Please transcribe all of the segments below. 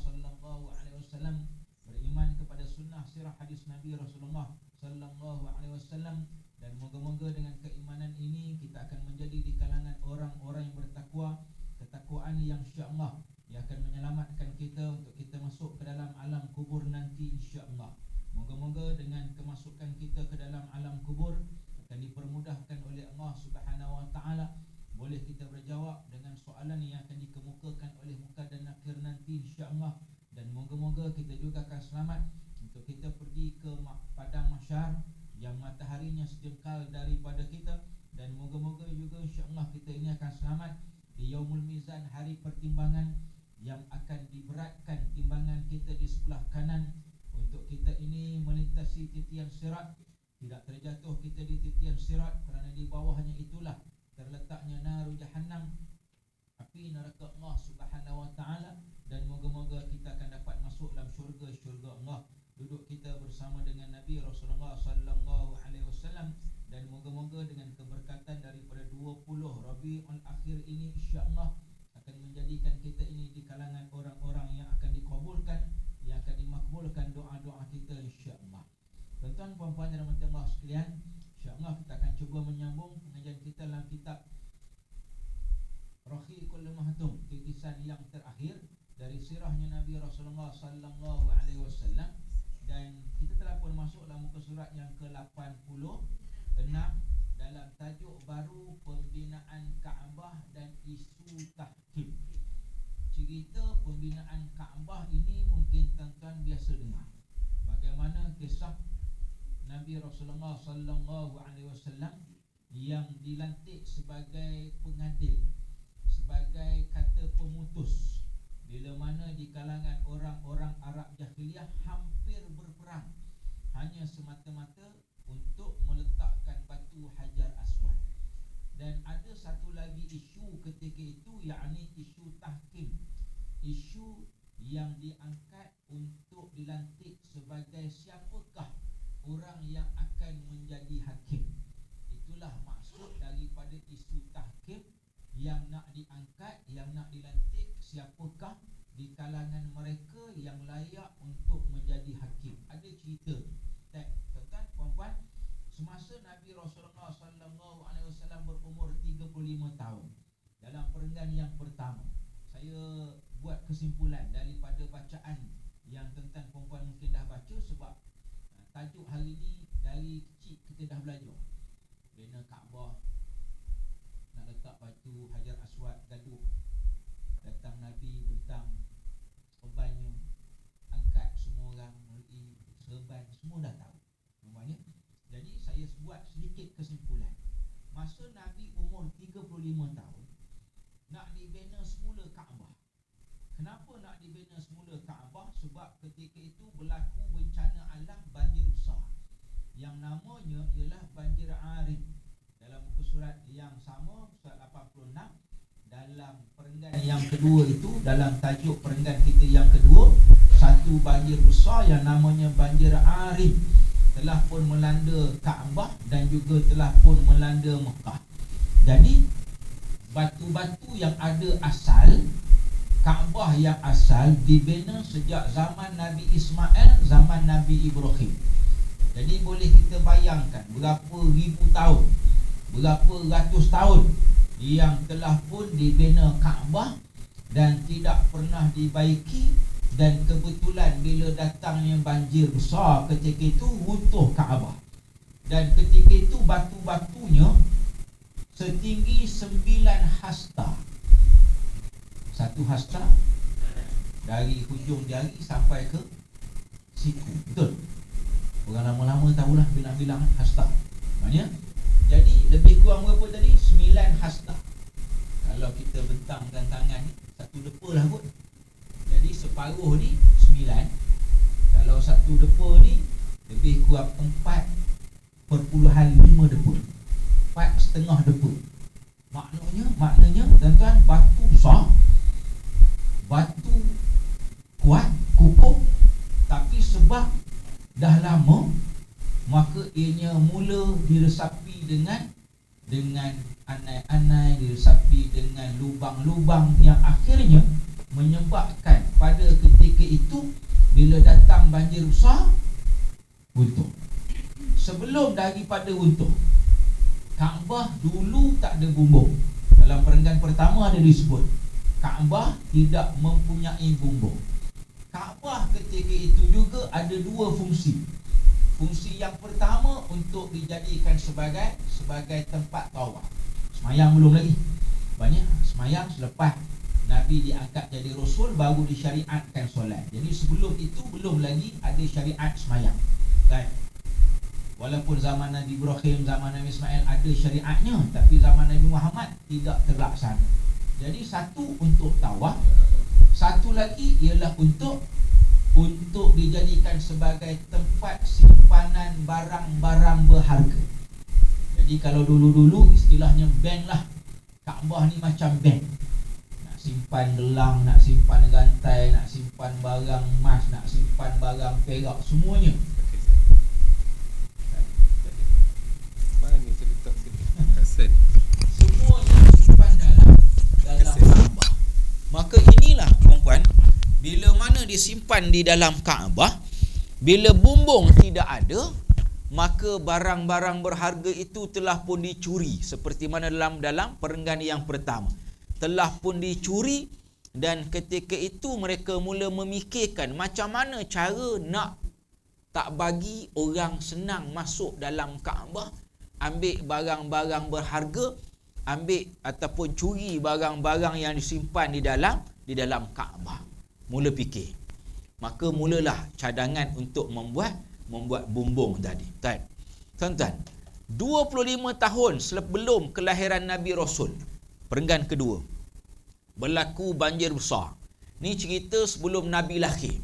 sallallahu alaihi wasallam, beriman kepada sunnah sirah hadis Nabi Rasulullah sallallahu alaihi wasallam, dan moga-moga dengan keimanan ini kita akan menjadi di kalangan orang-orang yang bertakwa, ketakwaan yang insya-Allah ia akan menyelamatkan kita untuk kita masuk ke dalam alam kubur nanti insya-Allah. Moga-moga dengan kemasukan kita ke dalam alam kubur akan dipermudahkan oleh Allah Subhanahu wa taala, boleh kita berjawab dengan soalan yang akan dikemukakan oleh Muka dan Nakir nanti insya-Allah, dan moga-moga kita juga akan selamat untuk kita pergi ke padang mahsyar yang mataharinya sejengkal daripada kita, dan moga-moga juga insya-Allah kita ini akan selamat di Yaumul Mizan, hari pertimbangan yang akan diberatkan timbangan kita di sebelah kanan untuk kita ini melintasi titian sirat, tidak terjatuh kita di titian sirat, kerana di bawahnya itulah terletaknya naru jahannam, api neraka Allah Subhanahu wa taala, dan moga-moga kita akan dapat masuk dalam syurga Allah, duduk kita bersama dengan Nabi Rasulullah sallallahu alaihi wasallam, dan moga-moga dengan keberkatan daripada 20 Rabiul Akhir ini insya-Allah akan menjadikan kita ini di kalangan orang-orang yang akan dikabulkan, yang akan dimakbulkan doa-doa kita insya-Allah. Tuan-tuan, puan-puan dan rahmat Allah sekalian, insya-Allah kita akan cuba menyambung pengajian kita dalam kitab Rahiqul Mahtum, titisan yang terakhir dari sirahnya Nabi Rasulullah sallallahu alaihi wasallam, dan kita telah pun masuk dalam muka surat yang ke-86 dalam tajuk baru pembinaan Kaabah dan isu tahkim. Cerita pembinaan Kaabah ini mungkin tuan-tuan biasa dengar. Bagaimana kisah Nabi Rasulullah sallallahu alaihi wasallam yang dilantik sebagai pengadil, sebagai kata pemutus, bila mana di kalangan orang-orang Arab jahiliyah hampir berperang hanya semata-mata untuk meletakkan batu Hajar Aswad. Dan ada satu lagi isu ketika itu, yakni isu tahkim, isu yang diangkat untuk dilantik sebagai siapakah orang yang akan menjadi hakim. Itulah maksud daripada isu tahkim, yang nak diangkat, yang nak dilantik, siapakah di kalangan mereka yang layak untuk menjadi hakim. Ada cerita tuan-tuan, puan-puan, semasa Nabi Rasulullah sallallahu alaihi wasallam berumur 35 tahun, dalam perenggan yang pertama, saya buat kesimpulan daripada bacaan yang tuan-tuan puan-puan mungkin dah baca, sebab tajuk hari ini dari kecil kita dah belajar. Bina Kaabah, nak letak batu Hajar Aswad, gaduh, datang Nabi bentang serbannya, angkat semua orang, meri serban, semua dah tahu namanya. Jadi saya buat sedikit kesimpulan. Masa Nabi umur 35 tahun, nak dibina semula Kaabah. Kenapa nak dibina semula Kaabah? Sebab ketika itu berlaku bencana alam, banjir besar, yang namanya ialah banjir Arid. Dalam muka surat yang sama, surat 86, dalam perenggan yang kedua itu, dalam tajuk perenggan kita yang kedua, satu banjir besar yang namanya banjir Arid telah pun melanda Kaabah dan juga telah pun melanda Mekah. Jadi batu-batu yang ada asal, Kaabah yang asal dibina sejak zaman Nabi Ismail, zaman Nabi Ibrahim. Jadi boleh kita bayangkan berapa ribu tahun, berapa ratus tahun yang telah pun dibina Kaabah dan tidak pernah dibaiki. Dan kebetulan bila datangnya banjir besar ketika itu, runtuh Kaabah. Dan ketika itu batu-batunya setinggi 9 hasta. Satu hasta dari hujung jari sampai ke siku. Betul? Orang lama-lama tahulah bilang-bilang hasta. Maknanya, jadi lebih kurang berapa tadi? 9 hasta. Kalau kita bentangkan tangan ni, satu depa lah kot. Jadi separuh ni 9. Kalau satu depa ni lebih kurang 4,5 depa, 4,5 depa. Maknanya tuan-tuan, batu besar, batu kuat, kukuh, tapi sebab dah lama, maka ianya mula diresapi dengan anai-anai, diresapi dengan lubang-lubang yang akhirnya menyebabkan pada ketika itu bila datang banjir besar, runtuh. Sebelum daripada runtuh, Kaabah dulu tak ada bumbung. Dalam perenggan pertama ada disebut Kaabah tidak mempunyai bumbung. Kaabah ketika itu juga ada dua fungsi. Fungsi yang pertama untuk dijadikan sebagai tempat tawaf. Semayang belum lagi. Banyak semayang selepas Nabi diangkat jadi Rasul baru disyariatkan solat. Jadi sebelum itu belum lagi ada syariat semayang. Kan? Walaupun zaman Nabi Ibrahim, zaman Nabi Ismail ada syariatnya, tapi zaman Nabi Muhammad tidak terlaksana. Jadi satu untuk tawaf, satu lagi ialah untuk dijadikan sebagai tempat simpanan barang-barang berharga. Jadi kalau dulu-dulu istilahnya bank lah. Kaabah ni macam bank. Nak simpan gelang, nak simpan gantai, nak simpan barang emas, nak simpan barang perak, semuanya. Semuanya simpan dalam Kaabah. Maka inilah puan-puan, bila mana disimpan di dalam Kaabah, bila bumbung tidak ada, maka barang-barang berharga itu telah pun dicuri, seperti mana dalam perenggan yang pertama telah pun dicuri. Dan ketika itu mereka mula memikirkan macam mana cara nak tak bagi orang senang masuk dalam Kaabah, ambil barang-barang berharga, ambil ataupun curi barang-barang yang disimpan di dalam Kaabah. Mula fikir. Maka mulalah cadangan untuk membuat bumbung tadi. Tuan-tuan, 25 tahun sebelum kelahiran Nabi Rasul, perenggan kedua, berlaku banjir besar. Ni cerita sebelum Nabi lahir.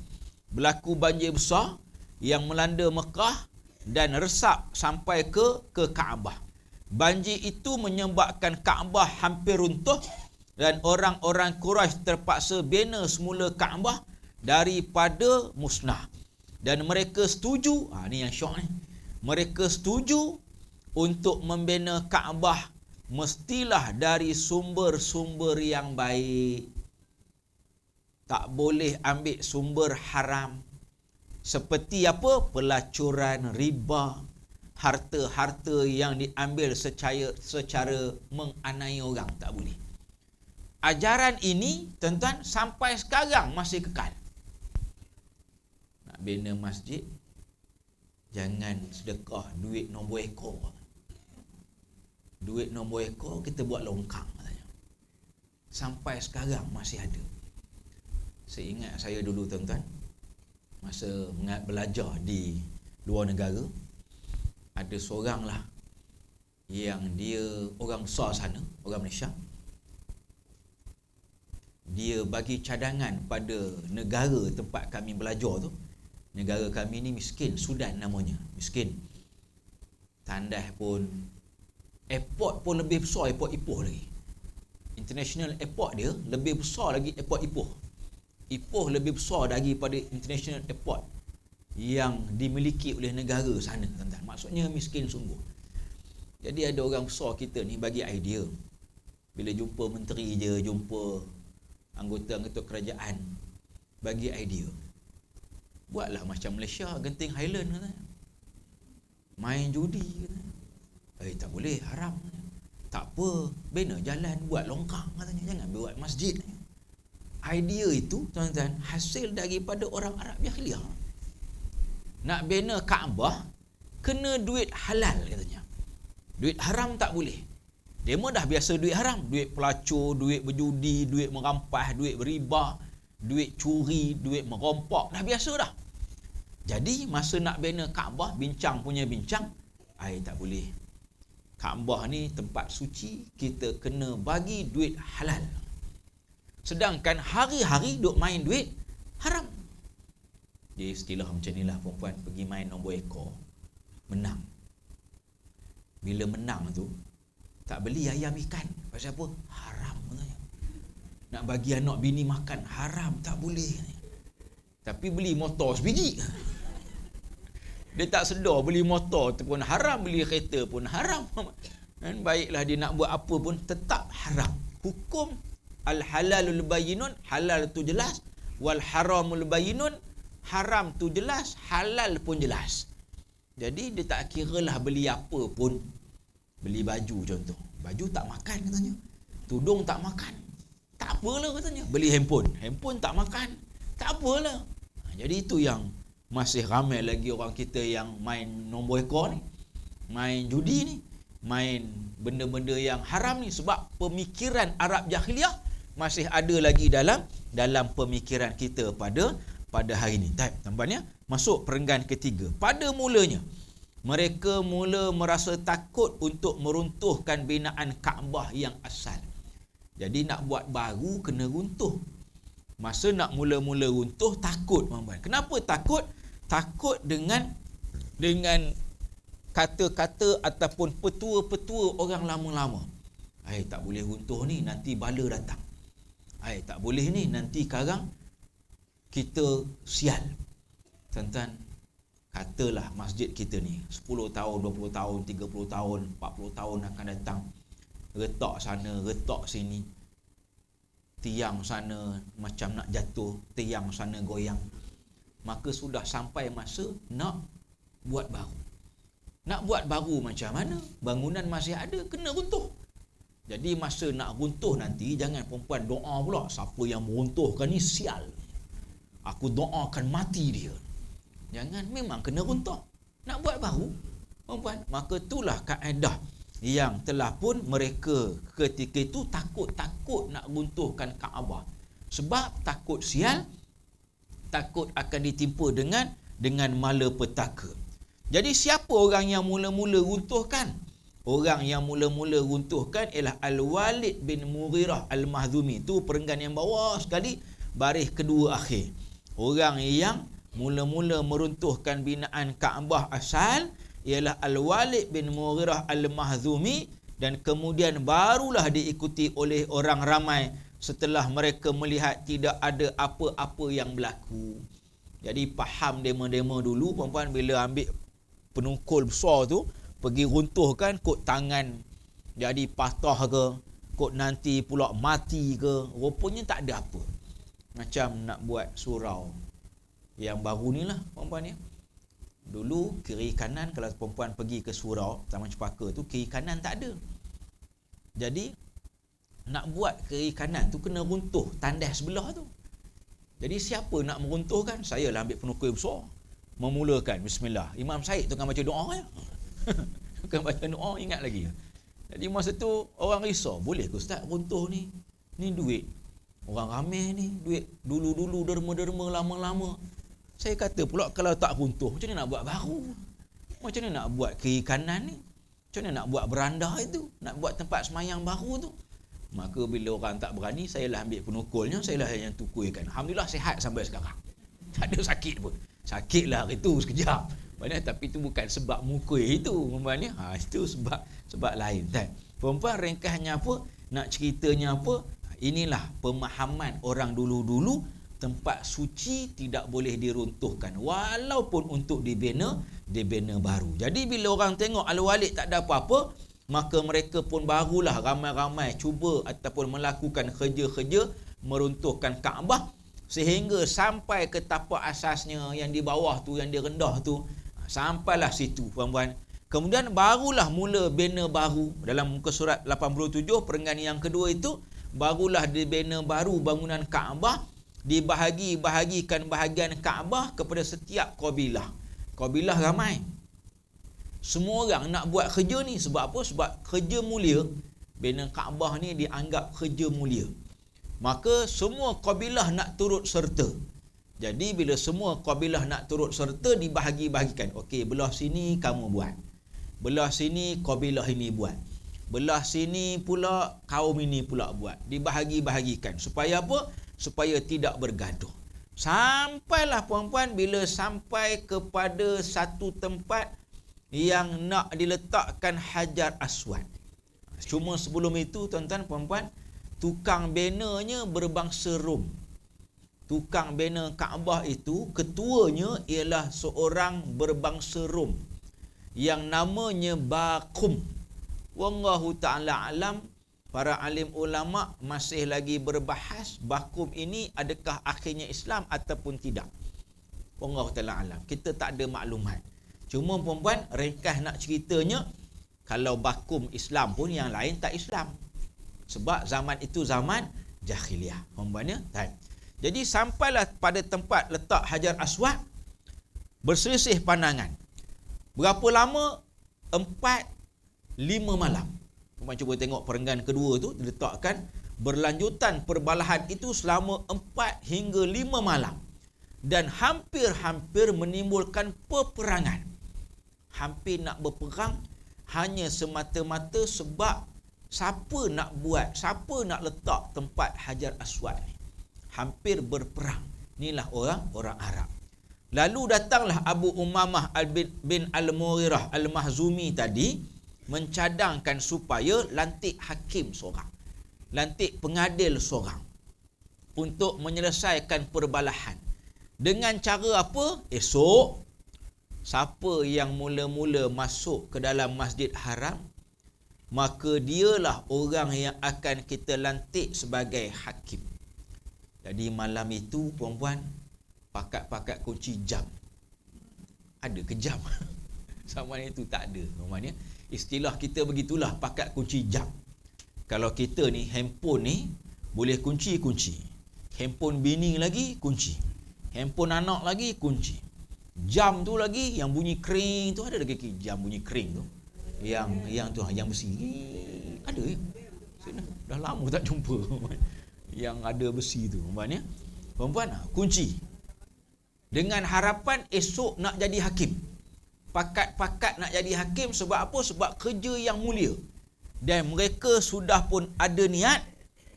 Berlaku banjir besar yang melanda Mekah dan resap sampai ke Kaabah. Banjir itu menyebabkan Kaabah hampir runtuh dan orang-orang Quraisy terpaksa bina semula Kaabah daripada musnah. Dan mereka setuju, ni yang syok ni. Mereka setuju untuk membina Kaabah mestilah dari sumber-sumber yang baik. Tak boleh ambil sumber haram. Seperti apa? Pelacuran riba, harta-harta yang diambil secara menganiaya orang, tak boleh. Ajaran ini, tuan-tuan, sampai sekarang masih kekal. Nak bina masjid, jangan sedekah duit nombor ekor. Duit nombor ekor kita buat longkang katanya. Sampai sekarang masih ada. Saya ingat saya dulu, tuan-tuan, masa belajar di luar negara, ada seorang lah yang dia orang besar sana, orang Malaysia. Dia bagi cadangan pada negara tempat kami belajar tu. Negara kami ni miskin, Sudan namanya, miskin. Tandas pun, airport pun lebih besar airport Ipoh lagi. International airport dia lebih besar lagi airport Ipoh. Ipoh lebih besar daripada international airport yang dimiliki oleh negara sana, tuan-tuan. Maksudnya miskin sungguh. Jadi ada orang besar kita ni bagi idea. Bila jumpa menteri je, jumpa anggota-anggota kerajaan, bagi idea. Buatlah macam Malaysia, Genting Highland katanya. Main judi katanya. Tak boleh, haram. Tak apa, bina jalan, buat longkang katanya. Jangan buat masjid. Idea itu, tuan-tuan, hasil daripada orang Arab Jahiliyah. Nak bina Kaabah, kena duit halal katanya. Duit haram tak boleh. Dia dah biasa duit haram. Duit pelacur, duit berjudi, duit merampas, duit beriba, duit curi, duit merompak. Dah biasa dah. Jadi, masa nak bina Kaabah, bincang punya bincang, tak boleh. Kaabah ni tempat suci, kita kena bagi duit halal. Sedangkan hari-hari duk main duit haram. Jadi istilah macam inilah perempuan pergi main nombor ekor, menang. Bila menang tu, tak beli ayam ikan. Pasal apa? Haram. Nak bagi anak bini makan, haram, tak boleh. Tapi beli motor sebiji. Dia tak sedar beli motor tu pun haram, beli kereta pun haram. Dan baiklah dia nak buat apa pun tetap haram. Hukum al-halalul bayyinun, halal tu jelas, Wal haramul bayyinun, haram tu jelas, halal pun jelas. Jadi dia tak kira lah beli apa pun. Beli baju contoh, baju tak makan katanya, tudung tak makan, tak apalah katanya. Beli handphone tak makan, tak apalah. Jadi itu yang masih ramai lagi orang kita yang main nombor ekor ni, main judi ni, main benda-benda yang haram ni, sebab pemikiran Arab jahiliah masih ada lagi dalam pemikiran kita pada hari ni. Tampaknya masuk perenggan ketiga. Pada mulanya mereka mula merasa takut untuk meruntuhkan binaan Kaabah yang asal. Jadi nak buat baru kena runtuh. Masa nak mula-mula runtuh takut, tuan-tuan. Kenapa takut? Takut dengan kata-kata ataupun petua-petua orang lama-lama. Tak boleh runtuh ni, nanti bala datang. Tak boleh ni, nanti sekarang kita sial. Tuan-tuan, katalah masjid kita ni 10 tahun, 20 tahun, 30 tahun, 40 tahun akan datang. Retak sana, retak sini. Tiang sana macam nak jatuh, tiang sana goyang. Maka sudah sampai masa nak buat baru. Nak buat baru macam mana? Bangunan masih ada, kena runtuh. Jadi masa nak runtuh nanti, jangan perempuan doa pula, siapa yang meruntuhkan ni sial, aku doakan mati dia. Jangan, memang kena runtuh. Nak buat baru, perempuan. Maka itulah kaedah yang telah pun mereka ketika itu takut nak runtuhkan Kaabah. Sebab takut sial, takut akan ditimpa dengan malapetaka. Jadi siapa orang yang mula-mula runtuhkan? Orang yang mula-mula runtuhkan ialah Al-Walid bin Mughirah Al-Makhzumi. Itu perenggan yang bawah sekali, baris kedua akhir. Orang yang mula-mula meruntuhkan binaan Kaabah asal ialah Al-Walid bin Mughirah Al-Makhzumi, dan kemudian barulah diikuti oleh orang ramai setelah mereka melihat tidak ada apa-apa yang berlaku. Jadi faham demo-demo dulu, perempuan, bila ambil penungkul besar tu pergi runtuhkan, kot tangan jadi patah ke, kot nanti pula mati ke, rupanya tak ada apa. Macam nak buat surau yang baru ni lah, perempuan ya. Dulu kiri kanan, kalau perempuan pergi ke surau Taman Cepaka tu, kiri kanan tak ada. Jadi nak buat kiri kanan tu kena runtuh tandas sebelah tu. Jadi siapa nak meruntuhkan? Saya lah ambil penukul besar, memulakan bismillah. Imam Said tu kan baca doa ya. Kan baca doa, ingat lagi. Jadi masa tu orang risau, boleh ke ustaz runtuh ni? Ni duit orang ramai ni, duit dulu-dulu, derma-derma lama-lama. Saya kata pula, kalau tak runtuh, macam mana nak buat baru? Macam mana nak buat kiri kanan ni? Macam mana nak buat beranda itu? Nak buat tempat semayang baru tu? Maka bila orang tak berani, saya lah ambil penukulnya, saya lah yang tukuikan. Alhamdulillah sihat sampai sekarang. Tak ada sakit pun. Sakit lah hari tu sekejap. Tapi itu bukan sebab mukul itu. Itu sebab lain. Perempuan, ringkasnya apa? Nak ceritanya apa? Inilah pemahaman orang dulu-dulu. Tempat suci tidak boleh diruntuhkan walaupun untuk dibina baru. Jadi bila orang tengok Al-Walid tak ada apa-apa, maka mereka pun barulah ramai-ramai cuba ataupun melakukan kerja-kerja meruntuhkan Kaabah, sehingga sampai ke tapak asasnya yang di bawah tu, yang di rendah tu, sampailah situ, puan-puan. Kemudian barulah mula bina baru. Dalam muka surat 87 perenggan yang kedua itu, barulah dibina baru bangunan Kaabah, dibahagi-bahagikan bahagian Kaabah kepada setiap kabilah. Kabilah ramai. Semua orang nak buat kerja ni. Sebab apa? Sebab kerja mulia. Bina Kaabah ni dianggap kerja mulia. Maka semua kabilah nak turut serta. Jadi bila semua kabilah nak turut serta, dibahagi-bahagikan. Okey, belah sini kamu buat, belah sini kabilah ini buat, belah sini pula kaum ini pula buat. Dibahagi-bahagikan. Supaya apa? Supaya tidak bergaduh. Sampailah puan-puan, bila sampai kepada satu tempat yang nak diletakkan Hajar Aswad. Cuma sebelum itu, tuan-tuan puan-puan, tukang benanya berbangsa Rom. Tukang bena Kaabah itu, ketuanya ialah seorang berbangsa Rom yang namanya Baqum. Wallahu ta'ala alam, para alim ulama masih lagi berbahas bakum ini adakah akhirnya Islam ataupun tidak. Allah Ta'ala alam. Kita tak ada maklumat. Cuma perempuan, ringkas nak ceritanya, kalau bakum Islam pun yang lain tak Islam. Sebab zaman itu zaman jahiliah. Perempuan ya? Jadi sampailah pada tempat letak Hajar Aswad, berselisih pandangan. Berapa lama? 4-5 malam. Perempuan cuba tengok perenggan kedua tu, diletakkan berlanjutan perbalahan itu selama 4 hingga 5 malam. Dan hampir-hampir menimbulkan peperangan. Hampir nak berperang hanya semata-mata sebab siapa nak letak tempat Hajar Aswad ni. Hampir berperang. Inilah orang Arab. Lalu datanglah Abu Umamah bin Al-Mughirah Al-Mahzumi tadi mencadangkan supaya lantik hakim seorang. Lantik pengadil seorang untuk menyelesaikan perbalahan. Dengan cara apa? Esok, siapa yang mula-mula masuk ke dalam Masjid Haram, maka dialah orang yang akan kita lantik sebagai hakim. Jadi malam itu, perempuan, pakat-pakat kunci jam. Ada ke jam? Zaman itu tak ada. Perempuan ya. Istilah kita begitulah, pakat kunci jam. Kalau kita ni, handphone ni, boleh kunci. Handphone bini lagi, kunci. Handphone anak lagi, kunci. Jam tu lagi, yang bunyi kering tu, ada lagi jam bunyi kering tu. Yang tu, yang besi. Ada ya? Dah lama tak jumpa. Yang ada besi tu. Perempuan, kunci. Dengan harapan esok nak jadi hakim. Pakat-pakat nak jadi hakim sebab apa? Sebab kerja yang mulia. Dan mereka sudah pun ada niat,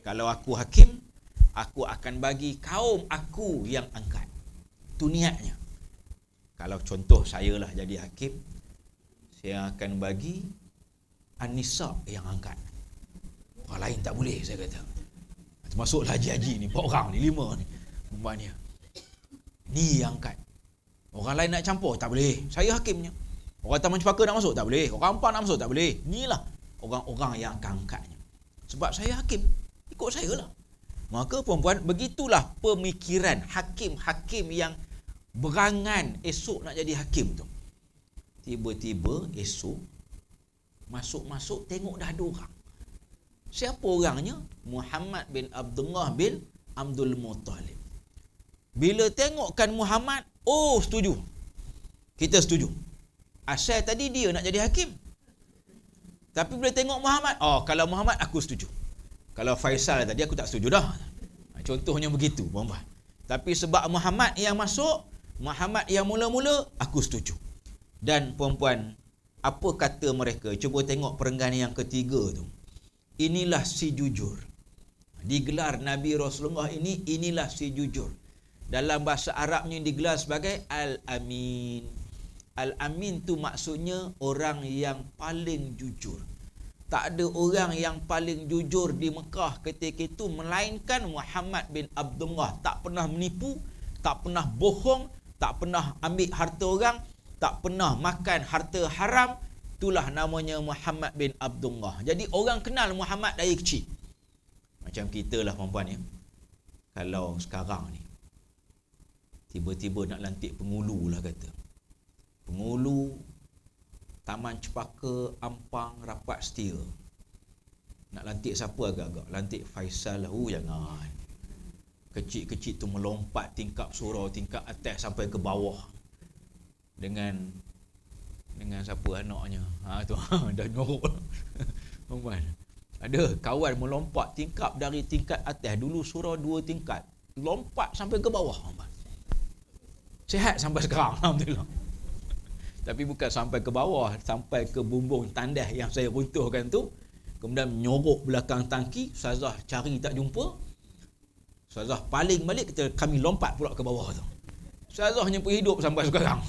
kalau aku hakim, aku akan bagi kaum aku yang angkat. Itu niatnya. Kalau contoh saya lah jadi hakim, saya akan bagi An-Nisa yang angkat. Orang lain tak boleh, saya kata. Termasuklah haji-haji ni, 4 orang ni, 5 ni. Umpamanya. Ni yang angkat. Orang lain nak campur, tak boleh. Saya hakimnya. Orang Taman Cepaka nak masuk, tak boleh. Orang Ampang nak masuk, tak boleh. Inilah orang-orang yang akan angkatnya. Sebab saya hakim. Ikut saya lah. Maka perempuan, begitulah pemikiran hakim-hakim yang berangan esok nak jadi hakim tu. Tiba-tiba esok masuk-masuk tengok dah ada orang. Siapa orangnya? Muhammad bin Abdullah bin Abdul Muttalib. Bila tengokkan Muhammad, oh setuju. Kita setuju. Asal tadi dia nak jadi hakim. Tapi bila tengok Muhammad, oh kalau Muhammad aku setuju. Kalau Faisal tadi aku tak setuju dah. Contohnya begitu, perempuan. Tapi sebab Muhammad yang masuk, Muhammad yang mula-mula, aku setuju. Dan perempuan, apa kata mereka? Cuba tengok perenggan yang ketiga tu. Inilah si jujur. Digelar Nabi Rasulullah ini, inilah si jujur. Dalam bahasa Arabnya digelar sebagai Al-Amin. Al-Amin tu maksudnya orang yang paling jujur. Tak ada orang yang paling jujur di Mekah ketika itu melainkan Muhammad bin Abdullah. Tak pernah menipu, tak pernah bohong, tak pernah ambil harta orang, tak pernah makan harta haram. Itulah namanya Muhammad bin Abdullah. Jadi orang kenal Muhammad dari kecil. Macam kita lah perempuan ya. Kalau sekarang ni tiba-tiba nak lantik pengulu lah kata. Pengulu Taman Cepaka, Ampang, Rapat Setia. Nak lantik siapa agak-agak? Lantik Faisal lah. Jangan. Kecil-kecil tu melompat tingkap surau, tingkap atas sampai ke bawah. Dengan siapa anaknya. Tu dah nyorok. Perempuan. Ada kawan melompat tingkap dari tingkat atas. Dulu surau 2 tingkat. Lompat sampai ke bawah. Sihat sampai sekarang. Alhamdulillah. Tapi bukan sampai ke bawah, sampai ke bumbung tandas yang saya runtuhkan tu. Kemudian menyorok belakang tangki, Ustazah cari tak jumpa. Ustazah paling balik, kami lompat pula ke bawah tu. Ustazah nyampu hidup sampai sekarang.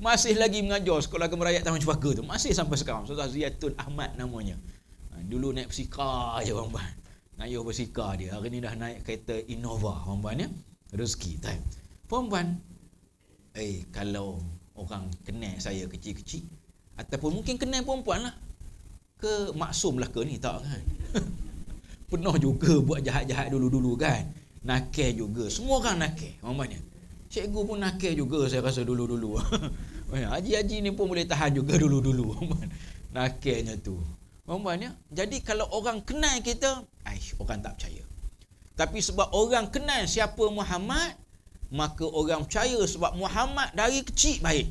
Masih lagi mengajar sekolah Kemerayak Taman Cepaka tu. Masih sampai sekarang. Ustazah Ziyatul Ahmad namanya. Dulu naik bersika je perempuan. Ngayuh bersika dia. Hari ni dah naik kereta Innova perempuan ya. Rezeki time. Perempuan, kalau orang kenal saya kecil-kecil ataupun mungkin kenal perempuan lah, ke maksum lah ke ni, tak kan? Pernah juga buat jahat-jahat dulu-dulu kan. Nakal juga. Semua orang nakal. Mamanya. Cikgu pun nakal juga saya rasa dulu-dulu. Haji-haji ni pun boleh tahan juga dulu-dulu. Nakalnya tu. Mamanya. Jadi kalau orang kenal kita, orang tak percaya. Tapi sebab orang kenal siapa Muhammad, maka orang percaya sebab Muhammad dari kecil baik.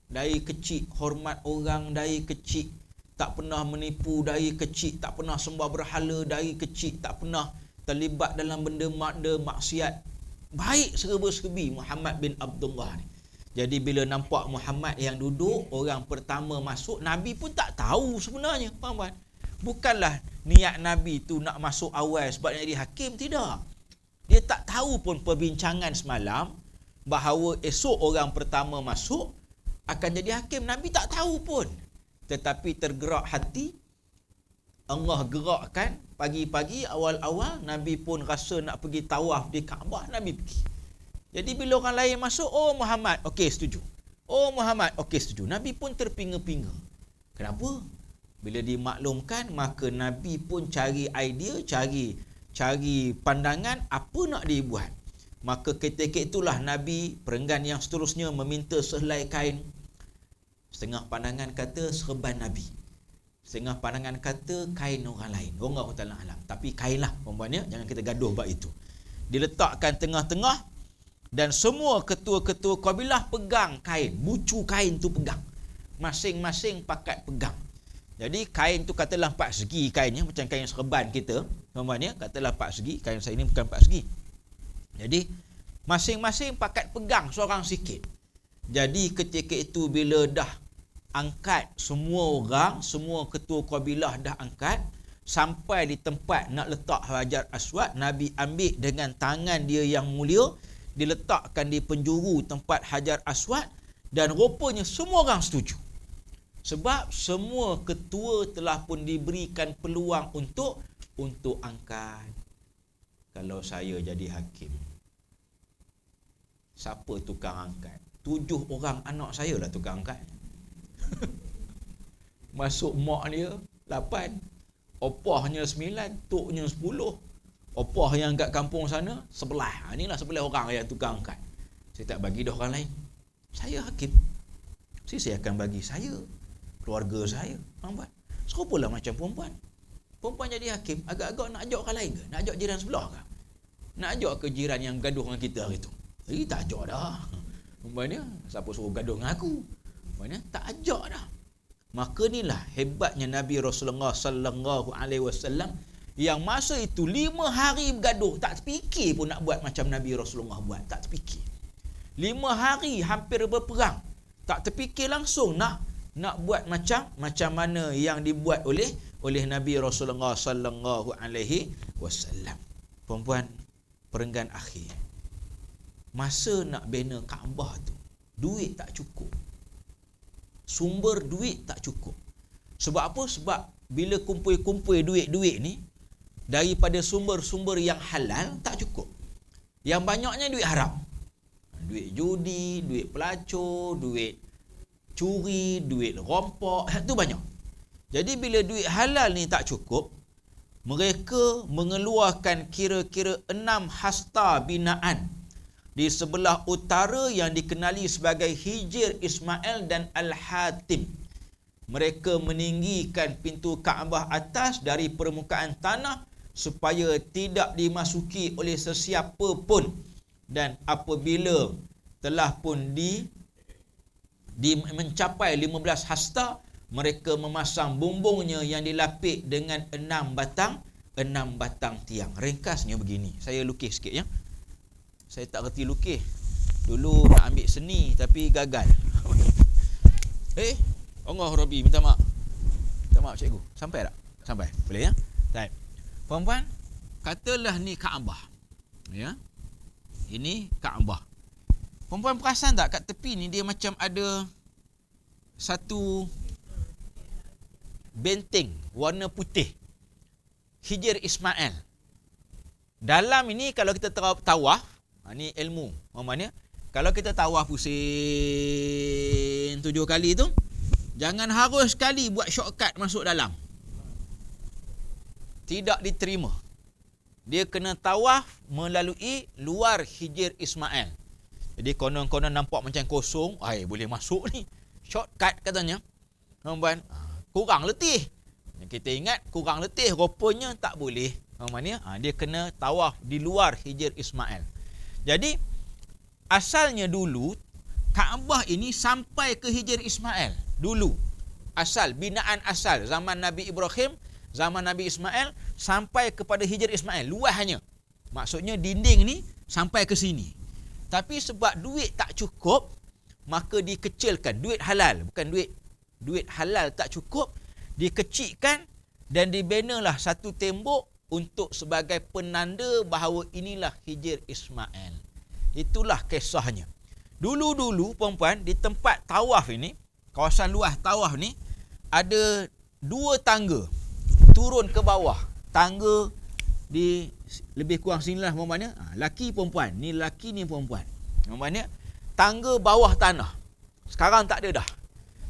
Dari kecil hormat orang, dari kecil tak pernah menipu, dari kecil tak pernah sembah berhala, dari kecil tak pernah terlibat dalam benda maksiat. Baik serba-serbi Muhammad bin Abdullah ni. Jadi bila nampak Muhammad yang duduk, orang pertama masuk, Nabi pun tak tahu sebenarnya. Faham kan? Bukanlah niat Nabi tu nak masuk awal sebab nak jadi hakim, tidak. Dia tak tahu pun perbincangan semalam bahawa esok orang pertama masuk akan jadi hakim. Nabi tak tahu pun. Tetapi tergerak hati, Allah gerakkan. Pagi-pagi awal-awal Nabi pun rasa nak pergi tawaf di Kaabah, Nabi pergi. Jadi bila orang lain masuk, oh Muhammad, okey setuju. Oh Muhammad, okey setuju. Nabi pun terpinga-pinga. Kenapa? Bila dimaklumkan, maka Nabi pun cari idea, cari pandangan apa nak dibuat. Maka ketika itulah Nabi perenggan yang seterusnya meminta sehelai kain. Setengah pandangan kata serban Nabi, setengah pandangan kata kain orang lain. Wallahu ta'ala alam. Tapi kainlah perempuannya, jangan kita gaduh bab itu. Diletakkan tengah-tengah dan semua ketua-ketua kabilah pegang kain, bucu kain tu pegang. Masing-masing pakat pegang. Jadi kain tu katalah 4 segi kainnya, macam kain serban kita. Perempuannya katalah 4 segi, kain saya ni bukan 4 segi. Jadi masing-masing pakat pegang seorang sikit. Jadi ketika itu bila dah angkat semua orang, semua ketua kabilah dah angkat, sampai di tempat nak letak Hajar Aswad, Nabi ambil dengan tangan dia yang mulia, diletakkan di penjuru tempat Hajar Aswad, dan rupanya semua orang setuju. Sebab semua ketua telah pun diberikan peluang untuk angkat. Kalau saya jadi hakim, siapa tukang angkat? 7 orang anak saya lah tukang angkat. Masuk mak dia 8, opahnya 9, toknya 10, opah yang kat kampung sana 11. Inilah 11 orang yang tukang angkat. Saya tak bagi dah orang lain. Saya hakim, saya akan bagi saya, keluarga saya. Nampak? Serupalah macam perempuan. Perempuan jadi hakim, agak-agak nak ajak orang lain ke? Nak ajak jiran sebelah ke? Nak ajak ke jiran yang gaduh dengan kita hari tu? Tak ajak dah. Umpamanya, siapa suruh gaduh dengan aku? Umpamanya, tak ajak dah. Maka inilah hebatnya Nabi Rasulullah sallallahu alaihi wasallam yang masa itu 5 hari bergaduh, tak terfikir pun nak buat macam Nabi Rasulullah buat, tak terfikir. 5 hari hampir berperang, tak terfikir langsung nak buat macam mana yang dibuat oleh Nabi Rasulullah sallallahu alaihi wasallam. Perempuan, perenggan akhir. Masa nak bina Kaabah tu, duit tak cukup. Sumber duit tak cukup. Sebab apa? Sebab bila kumpul-kumpul duit-duit ni, daripada sumber-sumber yang halal tak cukup. Yang banyaknya duit haram. Duit judi, duit pelacur, duit curi, duit rompok, tu banyak. Jadi bila duit halal ni tak cukup, mereka mengeluarkan kira-kira 6 hasta binaan di sebelah utara yang dikenali sebagai Hijr Ismail dan Al-Hatim. Mereka meninggikan pintu Kaabah atas dari permukaan tanah supaya tidak dimasuki oleh sesiapa pun, dan apabila telah pun mencapai 15 hasta, mereka memasang bumbungnya yang dilapik dengan 6 batang tiang. Ringkasnya begini, saya lukis sikit ya. Saya tak reti lukis. Dulu nak ambil seni tapi gagal. Allah Rabbi, minta maaf. Minta maaf cikgu. Sampai tak? Sampai. Boleh ya? Baik. Puan-puan, katalah ni Kaabah. Ya. Ini Kaabah. Puan-puan perasan tak kat tepi ni dia macam ada satu benteng warna putih. Hijr Ismail. Dalam ini kalau kita tawaf, ni ilmu. Maksudnya, kalau kita tawaf pusing 7 kali tu, jangan harus sekali buat shortcut masuk dalam. Tidak diterima. Dia kena tawaf melalui luar Hijr Ismail. Jadi konon-konon nampak macam kosong, boleh masuk ni. Shortcut katanya. Tuan-tuan, kurang letih. Kita ingat kurang letih, rupanya tak boleh. Dia kena tawaf di luar Hijr Ismail. Jadi asalnya dulu Kaabah ini sampai ke Hijr Ismail dulu. Asal, binaan asal zaman Nabi Ibrahim, zaman Nabi Ismail sampai kepada Hijr Ismail, luasnya. Maksudnya dinding ni sampai ke sini. Tapi sebab duit tak cukup, maka dikecilkan. Duit halal, bukan duit halal tak cukup, dikecilkan dan dibinalah satu tembok untuk sebagai penanda bahawa inilah Hijr Ismail. Itulah kisahnya. Dulu-dulu puan-puan, di tempat tawaf ini, kawasan luas tawaf ni, ada 2 tangga turun ke bawah. Tangga di lebih kurang sinilah puan-puan. Laki perempuan, ni laki ni perempuan. Puan-puan, tangga bawah tanah. Sekarang tak ada dah.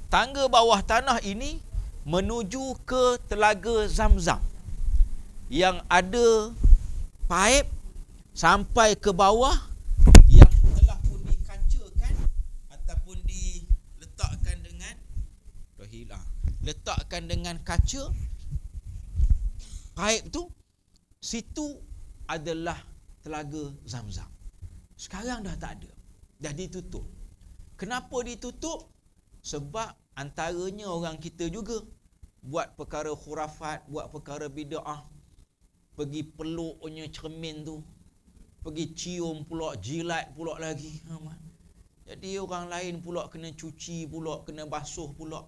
Tangga bawah tanah ini menuju ke Telaga Zamzam yang ada paip sampai ke bawah, yang telah pun dikacakan ataupun letakkan dengan kaca. Paip tu, situ adalah Telaga Zamzam. Sekarang dah tak ada, dah ditutup. Kenapa ditutup? Sebab antaranya orang kita juga buat perkara khurafat, buat perkara bid'ah, pergi peluknya cermin tu, pergi cium pula, jilat pula lagi. Jadi orang lain pula kena cuci pula, kena basuh pula.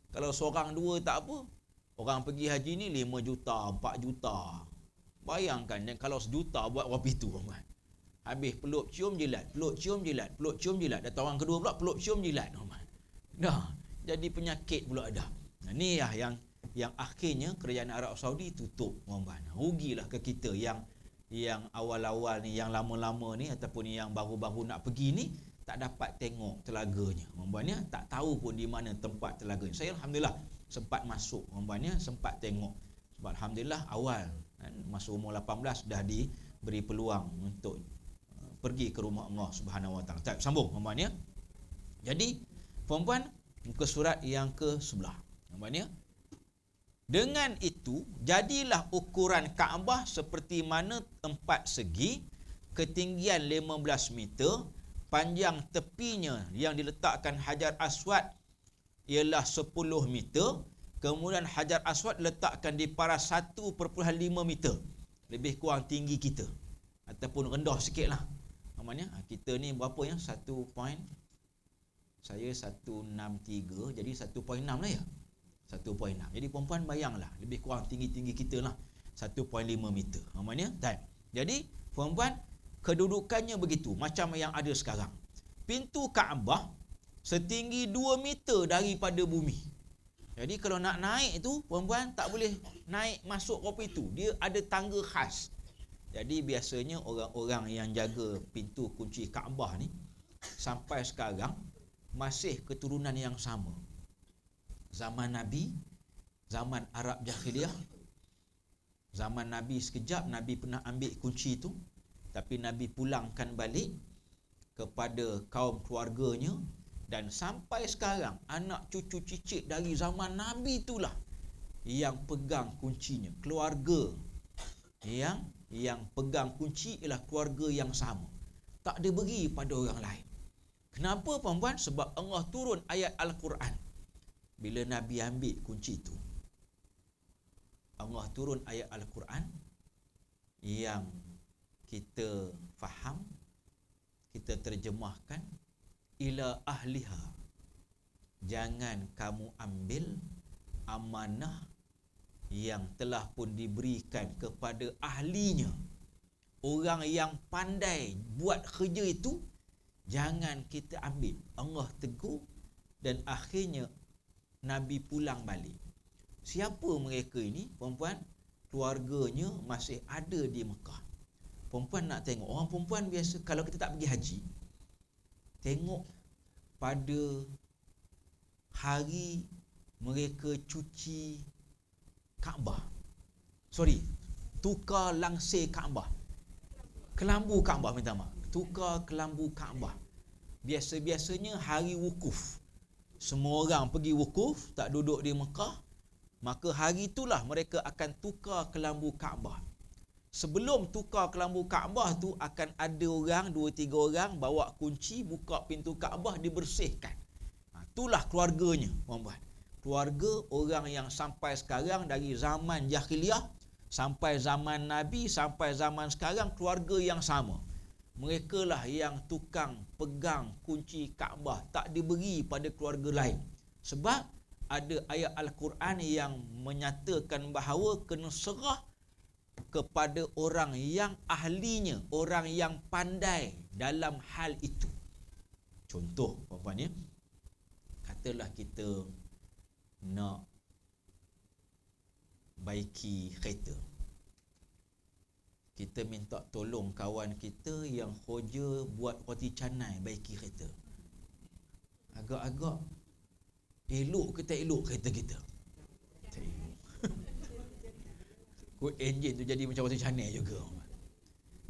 Kalau seorang dua tak apa, orang pergi haji ni 5 juta, 4 juta. Bayangkan kalau 1 juta buat berapa itu, habis peluk cium jilat, peluk cium jilat, peluk cium jilat. Datang orang kedua pula peluk cium jilat. Dah jadi penyakit pula dah. Ni lah yang akhirnya kerajaan Arab Saudi tutup. Rugilah ke kita yang awal-awal ni, yang lama-lama ni ataupun yang baru-baru nak pergi ni, tak dapat tengok telaganya. Tak tahu pun di mana tempat telaganya. Saya alhamdulillah sempat masuk, sempat tengok. Sebab alhamdulillah awal masa umur 18 dah diberi peluang untuk pergi ke rumah Allah Subhanahu Wa Taala. Sambung puan-puan. Jadi puan-puan, muka surat yang ke-11. Puan-puan, dengan itu jadilah ukuran Kaabah seperti mana 4 segi, ketinggian 15 meter, panjang tepinya yang diletakkan Hajar Aswad ialah 10 meter. Kemudian Hajar Aswad letakkan di paras 1.5 meter. Lebih kurang tinggi kita, ataupun rendah sikit lah. Kita ni berapa ya? Saya 163, jadi 1.6 lah ya. 1.6. Jadi perempuan bayanglah, lebih kurang tinggi-tinggi kita lah, 1.5 meter. Jadi perempuan, kedudukannya begitu macam yang ada sekarang. Pintu Kaabah setinggi 2 meter daripada bumi. Jadi kalau nak naik tu, perempuan tak boleh naik masuk ke pintu. Dia ada tangga khas. Jadi biasanya orang-orang yang jaga pintu kunci Kaabah ni sampai sekarang masih keturunan yang sama. Zaman Nabi, zaman Arab Jahiliyah, zaman Nabi sekejap, Nabi pernah ambil kunci tu, tapi Nabi pulangkan balik kepada kaum keluarganya, dan sampai sekarang anak cucu cicit dari zaman Nabi itulah yang pegang kuncinya. Keluarga yang pegang kunci ialah keluarga yang sama, tak diberi pada orang lain. Kenapa puan-puan? Sebab Allah turun ayat Al-Quran. Bila Nabi ambil kunci itu, Allah turun ayat Al-Quran yang kita faham, kita terjemahkan, ila ahliha, jangan kamu ambil amanah yang telah pun diberikan kepada ahlinya. Orang yang pandai buat kerja itu, jangan kita ambil. Allah tegur, dan akhirnya Nabi pulang balik. Siapa mereka ini? Perempuan, keluarganya masih ada di Mekah. Perempuan nak tengok, orang perempuan biasa kalau kita tak pergi haji, tengok pada hari mereka cuci Kaabah. tukar langsir Kaabah. Kelambu Kaabah, minta maaf. Tukar kelambu Kaabah. Biasa-biasanya hari wukuf. Semua orang pergi wukuf, tak duduk di Mekah. Maka hari itulah mereka akan tukar kelambu Kaabah. Sebelum tukar kelambu Kaabah tu akan ada orang, 2-3 orang bawa kunci, buka pintu Kaabah, dibersihkan. Itulah keluarganya, tuan-tuan. Keluarga orang yang sampai sekarang, dari zaman jahiliyah sampai zaman Nabi, sampai zaman sekarang, keluarga yang sama. Mereka lah yang tukang pegang kunci Kaabah, tak diberi pada keluarga lain. Sebab ada ayat Al-Quran yang menyatakan bahawa kena serah kepada orang yang ahlinya, orang yang pandai dalam hal itu. Contoh, puan-puan ya, katalah kita nak baiki kereta. Kita minta tolong kawan kita yang kerja buat roti canai baiki kereta. Agak-agak elok ke tak elok kereta kita? Tak elok. Kod enjin tu jadi macam roti canai juga.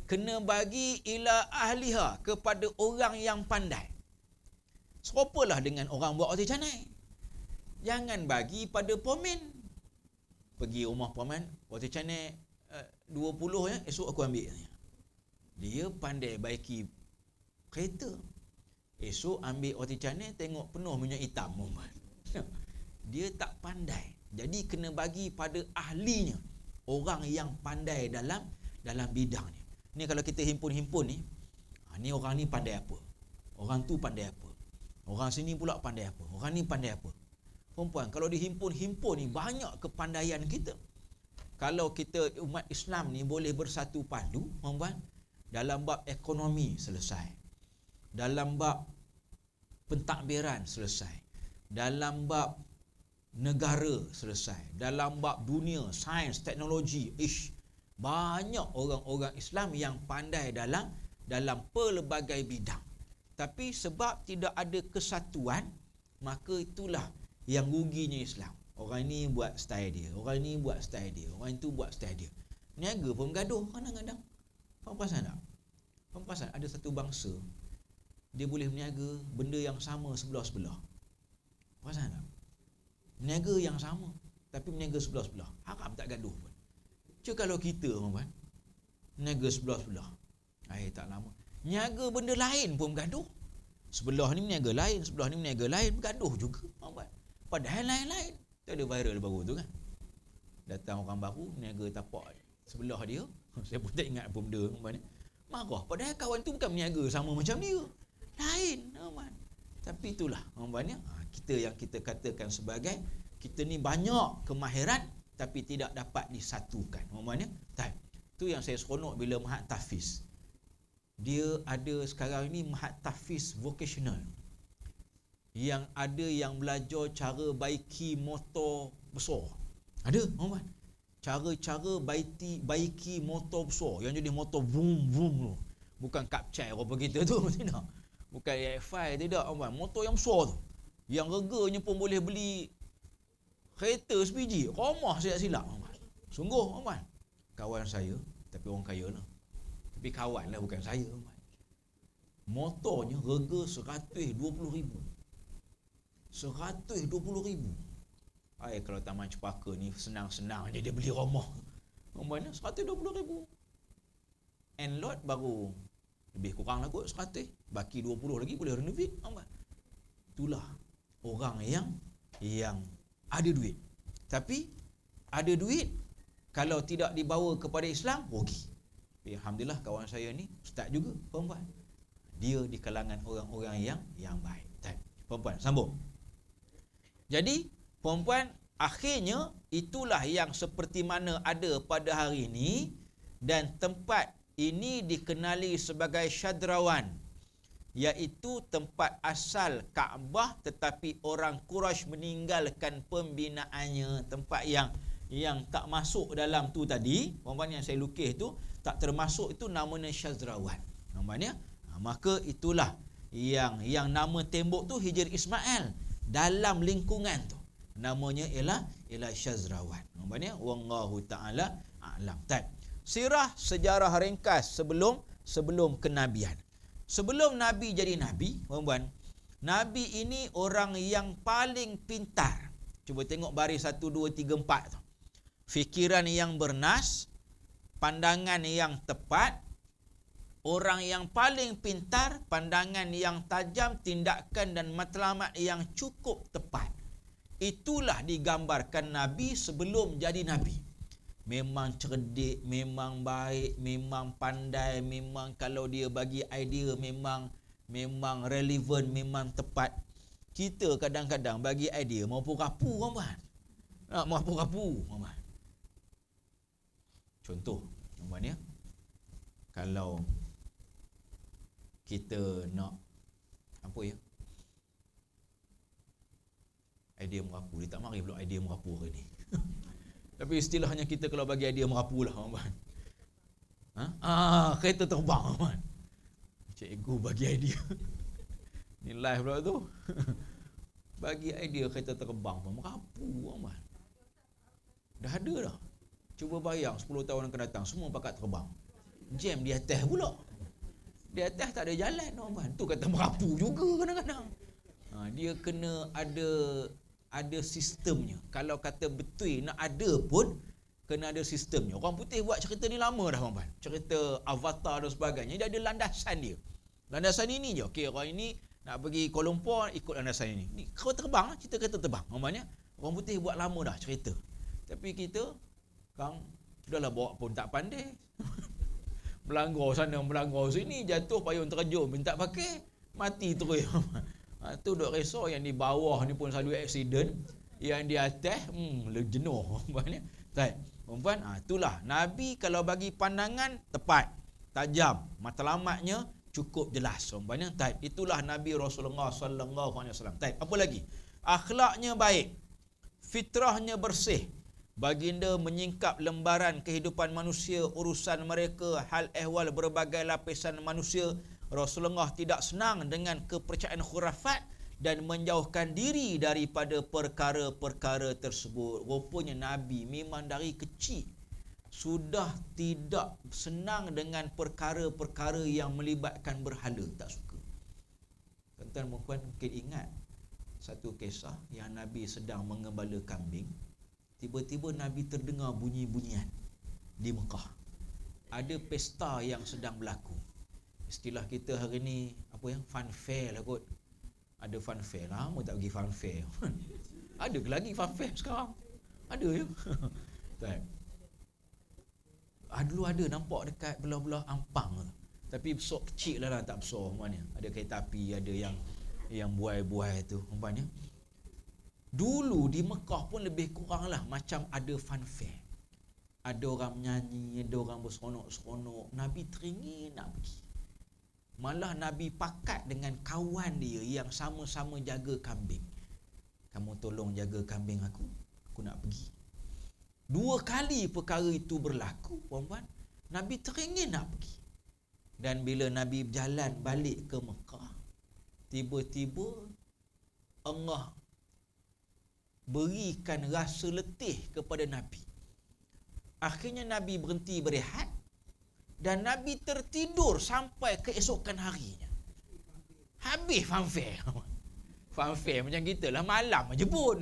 Kena bagi ila ahliha, kepada orang yang pandai. Serupalah dengan orang buat roti canai. Jangan bagi pada pomen. Pergi rumah pomen, roti canai 20 ya, esok aku ambil. Dia pandai baiki kereta. Esok ambil roti canai, tengok penuh minyak hitam. Dia tak pandai. Jadi kena bagi pada ahlinya, orang yang pandai dalam bidangnya. Ni kalau kita himpun-himpun ni, ni orang ni pandai apa, orang tu pandai apa, orang sini pula pandai apa, orang ni pandai apa. Perempuan, kalau dihimpun-himpun ni banyak kepandaian kita. Kalau kita umat Islam ni boleh bersatu padu, perempuan, dalam bab ekonomi selesai, dalam bab pentadbiran selesai, dalam bab negara selesai, dalam bab dunia, sains, teknologi, banyak orang-orang Islam yang pandai dalam pelbagai bidang. Tapi sebab tidak ada kesatuan, maka itulah yang ruginya Islam. Orang ni buat style dia, orang ni buat style dia, orang itu buat style dia. Niaga pun gaduh kadang-kadang. Faham pasal tak? Faham pasal ada satu bangsa, dia boleh berniaga benda yang sama sebelah-sebelah. Pasal tak? Niaga yang sama, tapi berniaga sebelah-sebelah. Haram tak gaduh pun. Cuma kalau kita, tuan-tuan, niaga sebelah-sebelah, tak lama. Niaga benda lain pun gaduh. Sebelah ni berniaga lain, sebelah ni berniaga lain, gaduh juga, tuan-tuan. Padahal lain-lain. Tu ada viral baru tu kan. Datang orang baru, niaga tapak sebelah dia. Saya pun tak ingat apa benda, tuan-tuan. Marah. Padahal kawan tu bukan berniaga sama macam dia. Lain, tuan-tuan. Tapi itulah, tuan-tuan, kita yang kita katakan sebagai, kita ni banyak kemahiran tapi tidak dapat disatukan. Tuan-tuan, tu yang saya seronok bila Mahat Tahfiz. Dia ada sekarang ni Mahat Tahfiz vocational. Yang ada yang belajar cara baiki motor besar. Ada, tuan-tuan. Cara-cara baiki motor besar yang jadi motor vroom vroom tu. Bukan kapcai apa kita tu, tidak. Bukan AF5, tidak, tuan-tuan. Motor yang besar tu. Yang reganya pun boleh beli kereta sebiji. Rumah saya silap, tuan-tuan. Sungguh, tuan-tuan. Kawan saya, tapi orang kaya lah. Tapi kawan lah, bukan saya, tuan-tuan. Motornya rega 120,000. 120,000. Kalau Taman Cepaka ni senang-senang je dia beli rumah. Rumahnya 120,000. And lot baru lebih kurang lah kot 100. Baki 20 lagi boleh renovate. Itulah orang yang ada duit. Tapi ada duit, kalau tidak dibawa kepada Islam, rugi. Tapi alhamdulillah kawan saya ni ustaz juga, perempuan. Dia di kalangan orang-orang yang baik. Perempuan, sambung. Jadi, perempuan, akhirnya itulah yang seperti mana ada pada hari ini, dan tempat ini dikenali sebagai Syadrawan, iaitu tempat asal Kaabah, tetapi orang Quraisy meninggalkan pembinaannya. Tempat yang tak masuk dalam tu tadi, perempuan, yang saya lukis tu tak termasuk, itu namanya Syadrawan. Namanya, maka itulah yang nama tembok tu Hijr Ismail. Dalam lingkungan tu namanya ialah Syazrawan. Namanya wallahu taala a'lam. Sirah sejarah ringkas sebelum kenabian. Sebelum Nabi jadi Nabi, tuan-tuan, Nabi ini orang yang paling pintar. Cuba tengok baris 1, 2, 3, 4 tu. Fikiran yang bernas, pandangan yang tepat, orang yang paling pintar, pandangan yang tajam, tindakan dan matlamat yang cukup tepat. Itulah digambarkan Nabi sebelum jadi Nabi. Memang cerdik, memang baik, memang pandai, memang kalau dia bagi idea memang relevan, memang tepat. Kita kadang-kadang bagi idea mampu rapu, tuan-tuan. Mampu rapu, tuan-tuan. Contoh, tuan-tuan ya. Kalau kita nak apa ya? Idea merapu, dia tak mari pula idea merapu hari ni. Tapi istilahnya kita kalau bagi idea merapu lah, tuan-tuan. Kereta terbang, tuan-tuan. Cikgu bagi idea. Ni live pula tu. Bagi idea kereta terbang pun merapu, tuan-tuan. Dah ada dah. Cuba bayang 10 tahun akan datang semua pakat terbang. Jam di atas pula. Di atas tak ada jalan, tuan-tuan. Tu kata merapu juga kadang-kadang. Dia kena ada sistemnya. Kalau kata betul nak ada pun kena ada sistemnya. Orang putih buat cerita ni lama dah, tuan-tuan. Cerita Avatar dan sebagainya, dia ada landasan dia. Landasan ini je. Okey, orang ini nak pergi Kuala Lumpur, ikut landasan ini. Ni kereta terbang, cerita kereta terbang. Tuan-tuan ya. Orang putih buat lama dah cerita. Tapi kita kan sudahlah bawa pun tak pandai. Melanggar sana, melanggar sini, jatuh payung terjun, minta pakai, mati terus. Tu duk risau yang di bawah ni pun selalu aksiden, yang di atas jenuh. Puan-puan, itulah Nabi kalau bagi pandangan tepat, tajam, matlamatnya cukup jelas. Puan-puan, itulah Nabi Rasulullah sallallahu alaihi wasallam. Apa lagi? Akhlaknya baik, fitrahnya bersih. Baginda menyingkap lembaran kehidupan manusia, urusan mereka, hal ehwal berbagai lapisan manusia. Rasulullah tidak senang dengan kepercayaan khurafat dan menjauhkan diri daripada perkara-perkara tersebut. Rupanya Nabi memang dari kecil sudah tidak senang dengan perkara-perkara yang melibatkan berhala, tak suka. Tuan-tuan dan puan mungkin ingat satu kisah yang Nabi sedang mengembala kambing. Tiba-tiba Nabi terdengar bunyi-bunyian di Mekah. Ada pesta yang sedang berlaku. Istilah kita hari ni apa yang fun fair lah kot. Ada fun fair, lama tak pergi fun fair. Ada ke lagi fun fair sekarang? Ada ya. Dulu ada nampak dekat belah-belah Ampang tu. Tapi besar kecil lah, tak besar mana. Ada kereta api, ada yang buai-buai tu umpamanya. Dulu di Mekah pun lebih kurang lah macam ada fun fair. Ada orang menyanyi, ada orang berseronok-seronok. Nabi teringin nak pergi. Malah Nabi pakat dengan kawan dia yang sama-sama jaga kambing. Kamu tolong jaga kambing aku nak pergi. 2 kali perkara itu berlaku, puan-puan. Nabi teringin nak pergi. Dan bila Nabi berjalan balik ke Mekah, tiba-tiba Allah berikan rasa letih kepada Nabi. Akhirnya Nabi berhenti berehat dan Nabi tertidur sampai keesokan harinya. Habis fanfare. Fanfare macam kita lah, malam aja pun.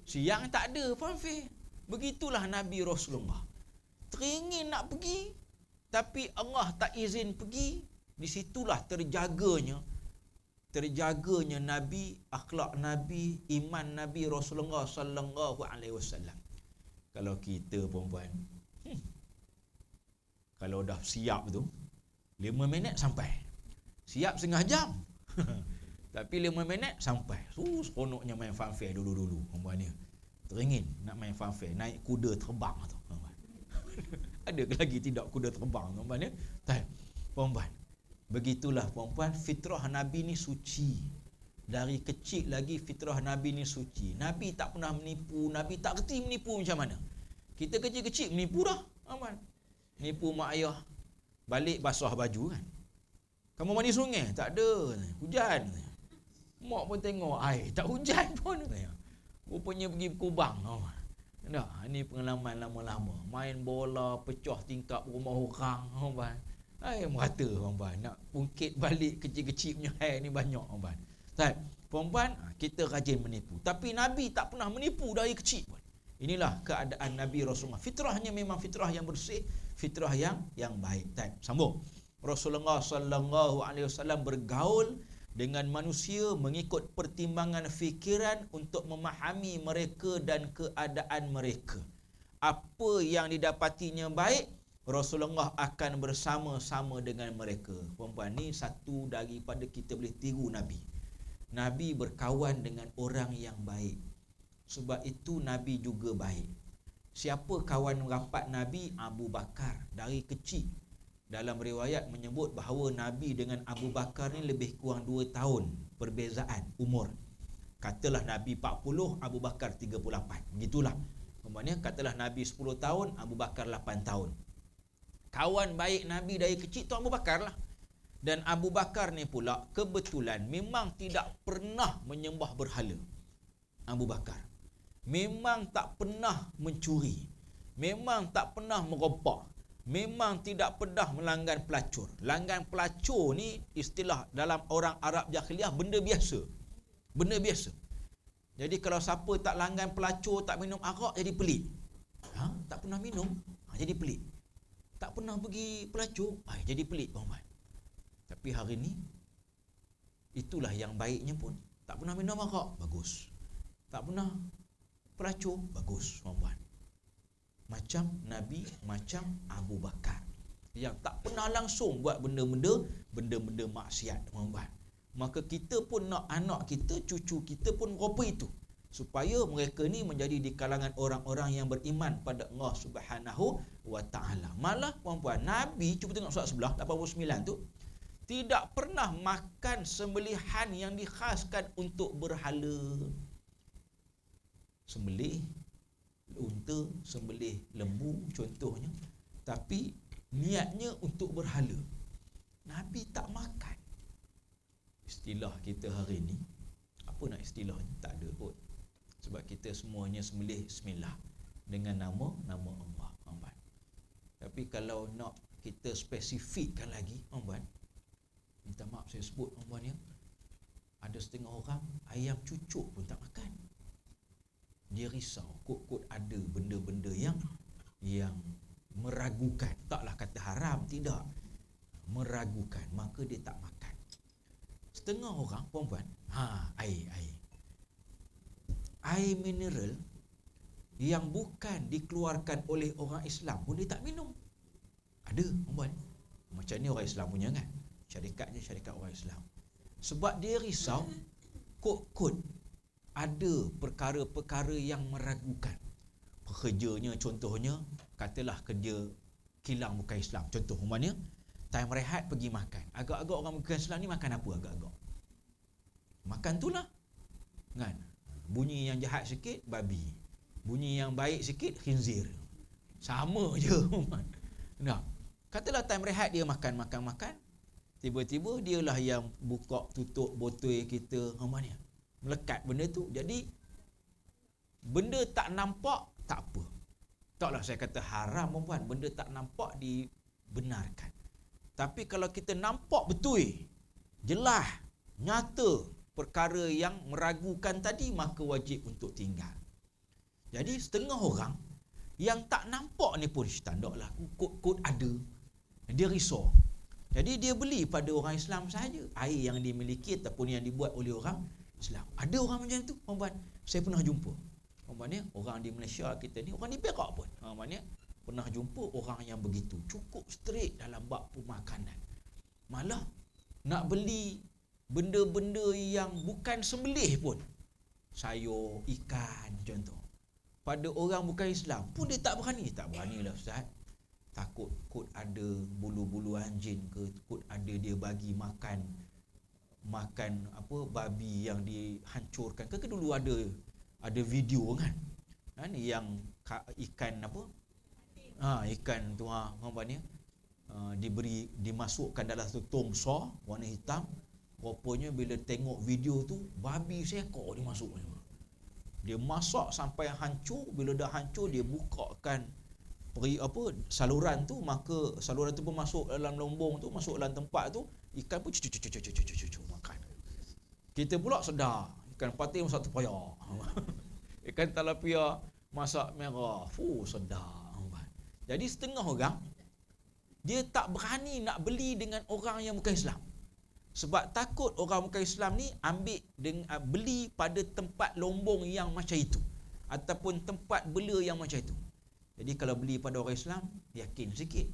Siang tak ada fanfare. Begitulah Nabi Rasulullah. Teringin nak pergi, tapi Allah tak izin pergi. Di situlah terjaganya Nabi, akhlak Nabi, iman Nabi Rasulullah sallallahu alaihi wasallam. Kalau kita perempuan, kalau dah siap tu 5 minit sampai. Siap setengah jam. Tapi 5 minit sampai. Seronoknya main fanfare dulu-dulu perempuan ni. Teringin nak main fanfare, naik kuda terbang tu. Ada ke lagi tidak kuda terbang perempuan ni? Tak. Perempuan. Begitulah perempuan, fitrah Nabi ni suci. Dari kecil lagi fitrah Nabi ni suci. Nabi tak pernah menipu, Nabi tak kerti menipu macam mana. Kita kecil-kecil menipu dah, aman. Nipu mak ayah, balik basah baju kan. Kamu mandi sungai? Tak ada, hujan. Mak pun tengok, tak hujan pun. Rupanya pergi Kubang. Nah, ini pengalaman lama-lama. Main bola, pecah tingkap rumah orang, tuan. Merata, tuan. Nak ungkit balik kecil-kecil punya hal ni banyak, tuan. Puan-puan, kita rajin menipu. Tapi Nabi tak pernah menipu dari kecil, puan. Inilah keadaan Nabi Rasulullah. Fitrahnya memang fitrah yang bersih, fitrah yang baik. Sambung. Rasulullah sallallahu alaihi wasallam bergaul dengan manusia mengikut pertimbangan fikiran untuk memahami mereka dan keadaan mereka. Apa yang didapatinya baik, Rasulullah akan bersama-sama dengan mereka. Puan-puan, ni satu daripada kita boleh tiru Nabi. Nabi berkawan dengan orang yang baik. Sebab itu Nabi juga baik. Siapa kawan rapat Nabi? Abu Bakar. Dari kecil. Dalam riwayat menyebut bahawa Nabi dengan Abu Bakar ni lebih kurang 2 tahun perbezaan umur. Katalah Nabi 40, Abu Bakar 38. Begitulah. Maksudnya katalah Nabi 10 tahun, Abu Bakar 8 tahun. Kawan baik Nabi dari kecil tu Abu Bakar lah. Dan Abu Bakar ni pula kebetulan memang tidak pernah menyembah berhala. Abu Bakar memang tak pernah mencuri, memang tak pernah merompak, memang tidak pernah melanggar pelacur. Langgar pelacur ni istilah dalam orang Arab jahiliah benda biasa. Benda biasa. Jadi kalau siapa tak langgar pelacur, tak minum arak, jadi pelik. Tak pernah minum, jadi pelik. Tak pernah pergi pelacur, jadi pelik, tuan-tuan. Tapi hari ni itulah yang baiknya pun. Tak pernah minum arak, bagus. Tak pernah pelacur, bagus, tuan-tuan. Macam Nabi, macam Abu Bakar yang tak pernah langsung buat benda-benda maksiat, tuan-tuan. Maka kita pun nak anak kita, cucu kita pun rupa itu, supaya mereka ni menjadi di kalangan orang-orang yang beriman pada Allah Subhanahu wa taala. Malah puan-puan, Nabi, cuba tengok surat sebelah 89 tu, tidak pernah makan sembelihan yang dikhaskan untuk berhala. Sembelih unta, sembelih lembu contohnya, tapi niatnya untuk berhala. Nabi tak makan. Istilah kita hari ni, apa nak istilahnya? Tak ada kot. Sebab kita semuanya sembelih bismillah dengan nama Allah, tuan-tuan. Tapi kalau nak kita spesifikkan lagi, tuan-tuan, minta maaf saya sebut, tuan-tuan, ya, ada setengah orang ayam cucuk pun tak makan. Dia risau, kot ada benda-benda yang meragukan. Taklah kata haram, tidak. Meragukan, maka dia tak makan. Setengah orang, puan-puan, air mineral yang bukan dikeluarkan oleh orang Islam pun dia tak minum. Ada, puan-puan. Macam ni orang Islam punya kan. Syarikat orang Islam. Sebab dia risau, kot ada perkara-perkara yang meragukan. Pekerjanya contohnya, katalah kerja kilang bukan Islam. Contoh umpamanya, time rehat pergi makan. Agak-agak orang bukan Islam ni makan apa agak-agak? Makan tu lah. Kan? Bunyi yang jahat sikit, babi. Bunyi yang baik sikit, khinzir. Sama je. Nah, katalah time rehat dia makan. Tiba-tiba dialah yang buka tutup botol kita. Umpamanya. Melekat benda tu. Jadi benda tak nampak tak apa. Taklah saya kata haram, puan, benda tak nampak dibenarkan. Tapi kalau kita nampak betul, jelas, nyata perkara yang meragukan tadi, maka wajib untuk tinggal. Jadi setengah orang yang tak nampak ni pun taklah, kot ada. Dia risau. Jadi dia beli pada orang Islam sahaja air yang dimiliki ataupun yang dibuat oleh orang Islam. Ada orang macam tu, puan-puan. Saya pernah jumpa. Puan-puan, orang di Malaysia kita ni, orang di Perak pun. Puan-puan, pernah jumpa orang yang begitu. Cukup straight dalam bab pemakanan. Malah nak beli benda-benda yang bukan sembelih pun. Sayur, ikan contoh. Pada orang bukan Islam pun dia tak berani. Tak beranilah Ustaz. Takut kot ada bulu-bulu anjing ke, kot ada dia bagi makan apa babi yang dihancurkan ke dulu ada video kan yang ikan apa ikan tu namanya dimasukkan dalam satu tong besar warna hitam. Rupanya bila tengok video tu, babi seekor dimasukkan Dia masak sampai hancur. Bila dah hancur, dia bukakan saluran tu, maka saluran tu pun masuk dalam lombong tu, masuk dalam tempat tu, ikan pun cucu makan. Kita pula sedar, ikan patin masak terpaya. Ikan tilapia masak merah, sedar. Jadi setengah orang dia tak berani nak beli dengan orang yang bukan Islam. Sebab takut orang bukan Islam ni beli pada tempat lombong yang macam itu, ataupun tempat bela yang macam itu. Jadi kalau beli pada orang Islam, yakin sikit.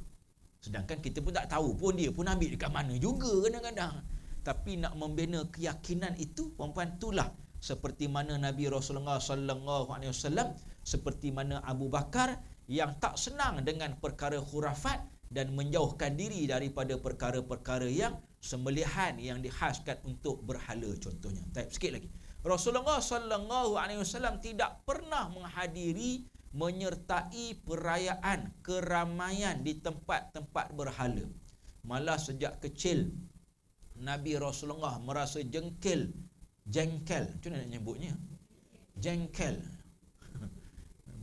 Sedangkan kita pun tak tahu pun dia pun ambil dekat mana juga kadang-kadang. Tapi nak membina keyakinan itu, puan-puan, itulah seperti mana Nabi Rasulullah sallallahu alaihi wasallam, seperti mana Abu Bakar yang tak senang dengan perkara khurafat dan menjauhkan diri daripada perkara-perkara yang sembelihan yang dihaskan untuk berhala contohnya. Sikit lagi. Rasulullah sallallahu alaihi wasallam tidak pernah menghadiri, menyertai perayaan keramaian di tempat-tempat berhala. Malah sejak kecil Nabi Rasulullah merasa jengkel, macam mana nak nyebutnya? Jengkel.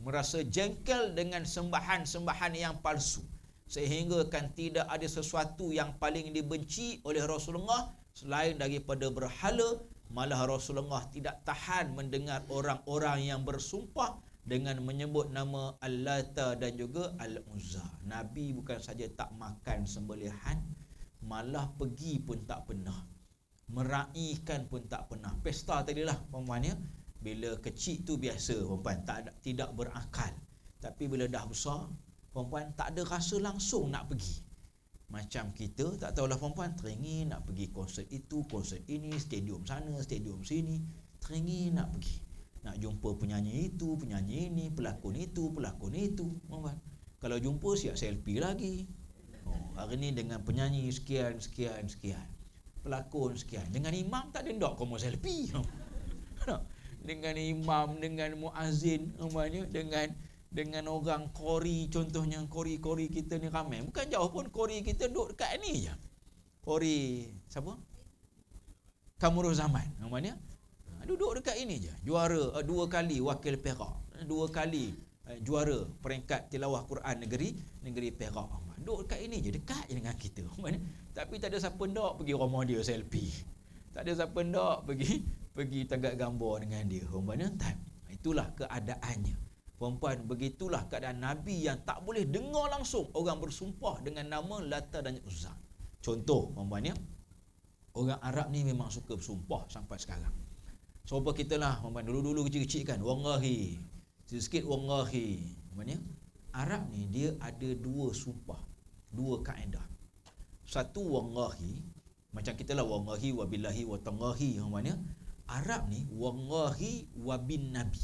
Merasa jengkel dengan sembahan-sembahan yang palsu, sehingga kan tidak ada sesuatu yang paling dibenci oleh Rasulullah selain daripada berhala. Malah Rasulullah tidak tahan mendengar orang-orang yang bersumpah dengan menyebut nama Al-Lata dan juga Al-Uzza. Nabi bukan saja tak makan sembelihan, malah pergi pun tak pernah, meraihkan pun tak pernah. Pesta tadilah puan-puan ya, bila kecil tu biasa puan-puan, tidak berakal. Tapi bila dah besar, puan-puan tak ada rasa langsung nak pergi. Macam kita, tak tahulah puan-puan, teringin nak pergi konsert itu, konsert ini, stadium sana, stadium sini, teringin nak pergi. Nak jumpa penyanyi itu, penyanyi ini, pelakon itu, puan-puan. Kalau jumpa siap selfie lagi. Hari ni dengan penyanyi sekian, pelakon sekian. Dengan imam tak ada ndak kau mau selfie. Dengan imam, dengan muazzin, dengan orang kori, contohnya kori kita ni ramai. Bukan jauh pun, kori kita duduk dekat ni je. Kori siapa? Kamurul Zaman namanya. Duduk dekat ini je. Juara 2 kali wakil Perak, 2 kali juara peringkat tilawah Quran negeri Perak. Duduk dekat ini je, dekat je dengan kita. Tapi tak ada siapa ndak pergi rumah dia selfie. Tak ada siapa ndak pergi tagak gambar dengan dia. Itulah keadaannya. Puan-puan, begitulah keadaan Nabi yang tak boleh dengar langsung orang bersumpah dengan nama Lata dan Uzza. Contoh, puan-puan ya, orang Arab ni memang suka bersumpah sampai sekarang. Sebab kita lah, puan-puan, dulu-dulu kecil-kecil kan, wallahi, sikit wallahi. Puan-puan ya, Arab ni dia ada 2 sumpah, 2 kaedah. Satu wallahi, macam kita lah wallahi wa billahi wa tallahi, puan-puan ya. Arab ni wallahi wa bin nabi,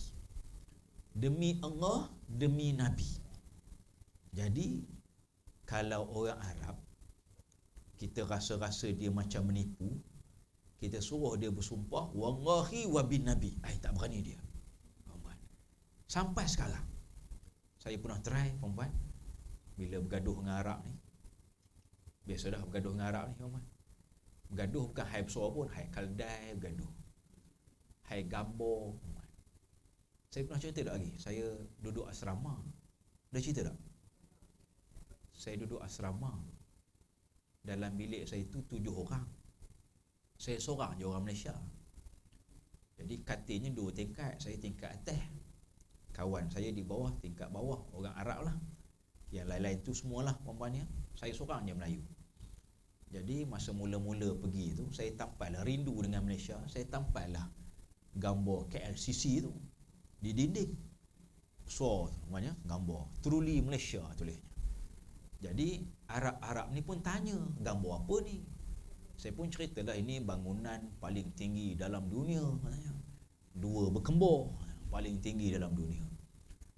demi Allah, demi Nabi. Jadi kalau orang Arab kita rasa-rasa dia macam menipu, kita suruh dia bersumpah wallahi wa bin nabi, tak berani dia. Sampai sekarang saya pernah try, puan-puan, bila bergaduh dengan Arab ni. Biasa dah bergaduh dengan Arab ni, puan-puan. Bergaduh bukan hai besar pun, hai kaldai bergaduh, hai gambar. Saya pernah cerita tak lagi, saya duduk asrama. Dah cerita tak? Saya duduk asrama, dalam bilik saya tu 7 orang. Saya seorang je orang Malaysia. Jadi katilnya 2 tingkat, saya tingkat atas, kawan saya di bawah, tingkat bawah, orang Arab lah. Yang lain-lain tu semualah puan-puan ya. Saya seorang je Melayu. Jadi masa mula-mula pergi tu, saya tampailah rindu dengan Malaysia. Saya tampailah gambar KLCC tu di dinding. So, namanya gambar Truly Malaysia tulisnya. Jadi Arab-Arab ni pun tanya, gambar apa ni? Saya pun ceritalah, ini bangunan paling tinggi dalam dunia katanya. 2 berkembar paling tinggi dalam dunia.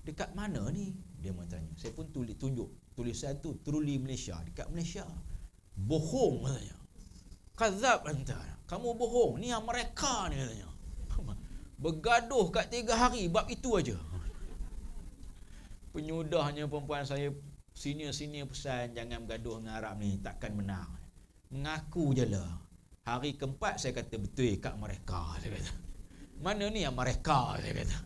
Dekat mana ni? Dia bertanya. Saya pun tunjuk tulisan tu, Truly Malaysia, dekat Malaysia. Bohong katanya. Kazab anta. Kamu bohong. Ni Amerika ni katanya. Bergaduh kat 3 hari bab itu aja. Penyudahnya perempuan saya, senior pesan, jangan bergaduh dengan Arab ni, takkan menang. Mengaku je lah. Hari keempat saya kata, betul kat mereka, saya kata. Mana ni Amerika, saya kata.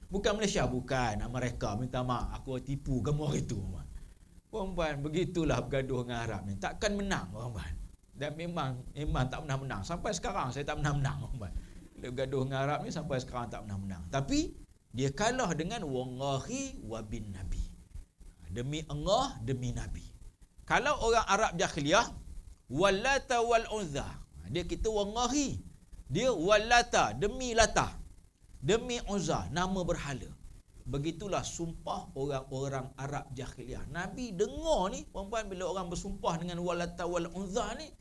Bukan Malaysia, bukan. Amerika, minta maaf, aku tipu kamu hari tu. Puan-puan, begitulah bergaduh dengan Arab ni. Takkan menang, puan-puan. Dan memang tak pernah menang. Sampai sekarang saya tak pernah menang, puan-puan. Bergaduh dengan Arab ni sampai sekarang tak pernah menang. Tapi dia kalah dengan wallahi wa bin nabi. Demi Allah, demi Nabi. Kalau orang Arab jahiliyah, wallata wal uzza. Dia kita wallahi. Dia wallata, demi lata. Demi uzza, nama berhala. Begitulah sumpah orang-orang Arab jahiliyah. Nabi dengar ni, puan-puan, bila orang bersumpah dengan wallata wal uzza ni,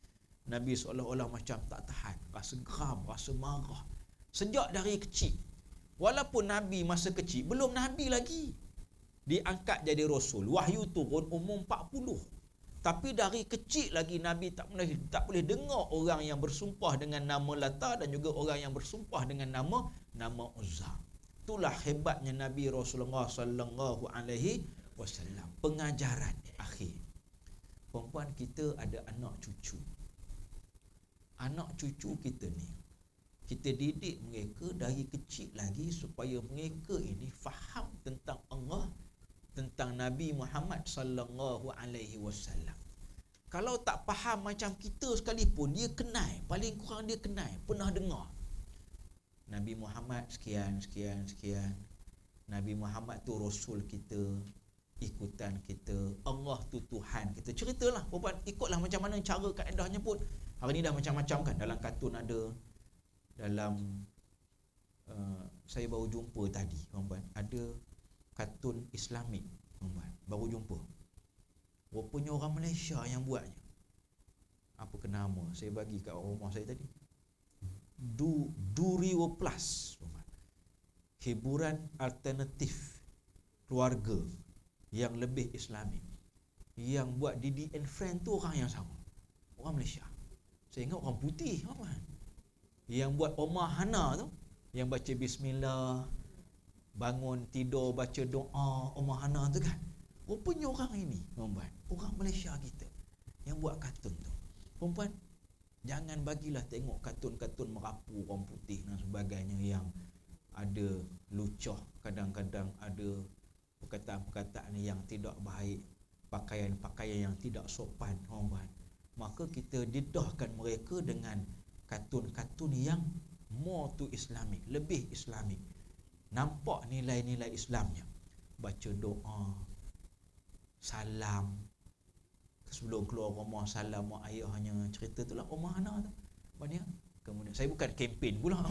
Nabi seolah-olah macam tak tahan. Rasa geram, rasa marah. Sejak dari kecil. Walaupun Nabi masa kecil, belum Nabi lagi. Diangkat jadi Rasul. Wahyu turun umur 40. Tapi dari kecil lagi Nabi tak boleh dengar orang yang bersumpah dengan nama Lata dan juga orang yang bersumpah dengan nama Uzza. Itulah hebatnya Nabi Rasulullah sallallahu alaihi wasallam. Pengajaran akhir. Perempuan kita ada anak cucu. Anak cucu kita ni, kita didik mereka dari kecil lagi supaya mereka ini faham tentang Allah, tentang Nabi Muhammad sallallahu alaihi wasallam. Kalau tak faham macam kita sekalipun, dia kenal, paling kurang dia kenal, pernah dengar. Nabi Muhammad sekian. Nabi Muhammad tu Rasul kita, ikutan kita. Allah tu Tuhan kita. Ceritalah, puan, ikutlah macam mana cara kaedahnya pun. Hari ni dah macam-macam kan. Dalam kartun ada, dalam saya baru jumpa tadi, puan, ada kartun Islamik, baru jumpa. Rupanya orang Malaysia yang buatnya. Apa ke nama? Saya bagi kat rumah saya tadi. Durio Plus. Hiburan alternatif keluarga yang lebih Islamik. Yang buat Didi and Friend tu orang yang sama. Orang Malaysia. Saya ingat orang putih, yang buat Omar Hana tu, yang baca bismillah, bangun tidur baca doa Omar Hana tu kan. Rupanya orang ini, perempuan, orang Malaysia kita yang buat kartun tu. Perempuan, jangan bagilah tengok kartun-kartun merapu orang putih dan sebagainya yang ada lucah, kadang-kadang ada perkataan-perkataan yang tidak baik, pakaian-pakaian yang tidak sopan, perempuan. Maka kita didahkan mereka dengan kartun-kartun yang more to Islamic, lebih Islamik. Nampak nilai-nilai Islamnya. Baca doa, salam, sebelum keluar rumah salam mak ayah, hanya cerita tu lah rumah anak tu. Banyak. Kemudian saya bukan kempen pula,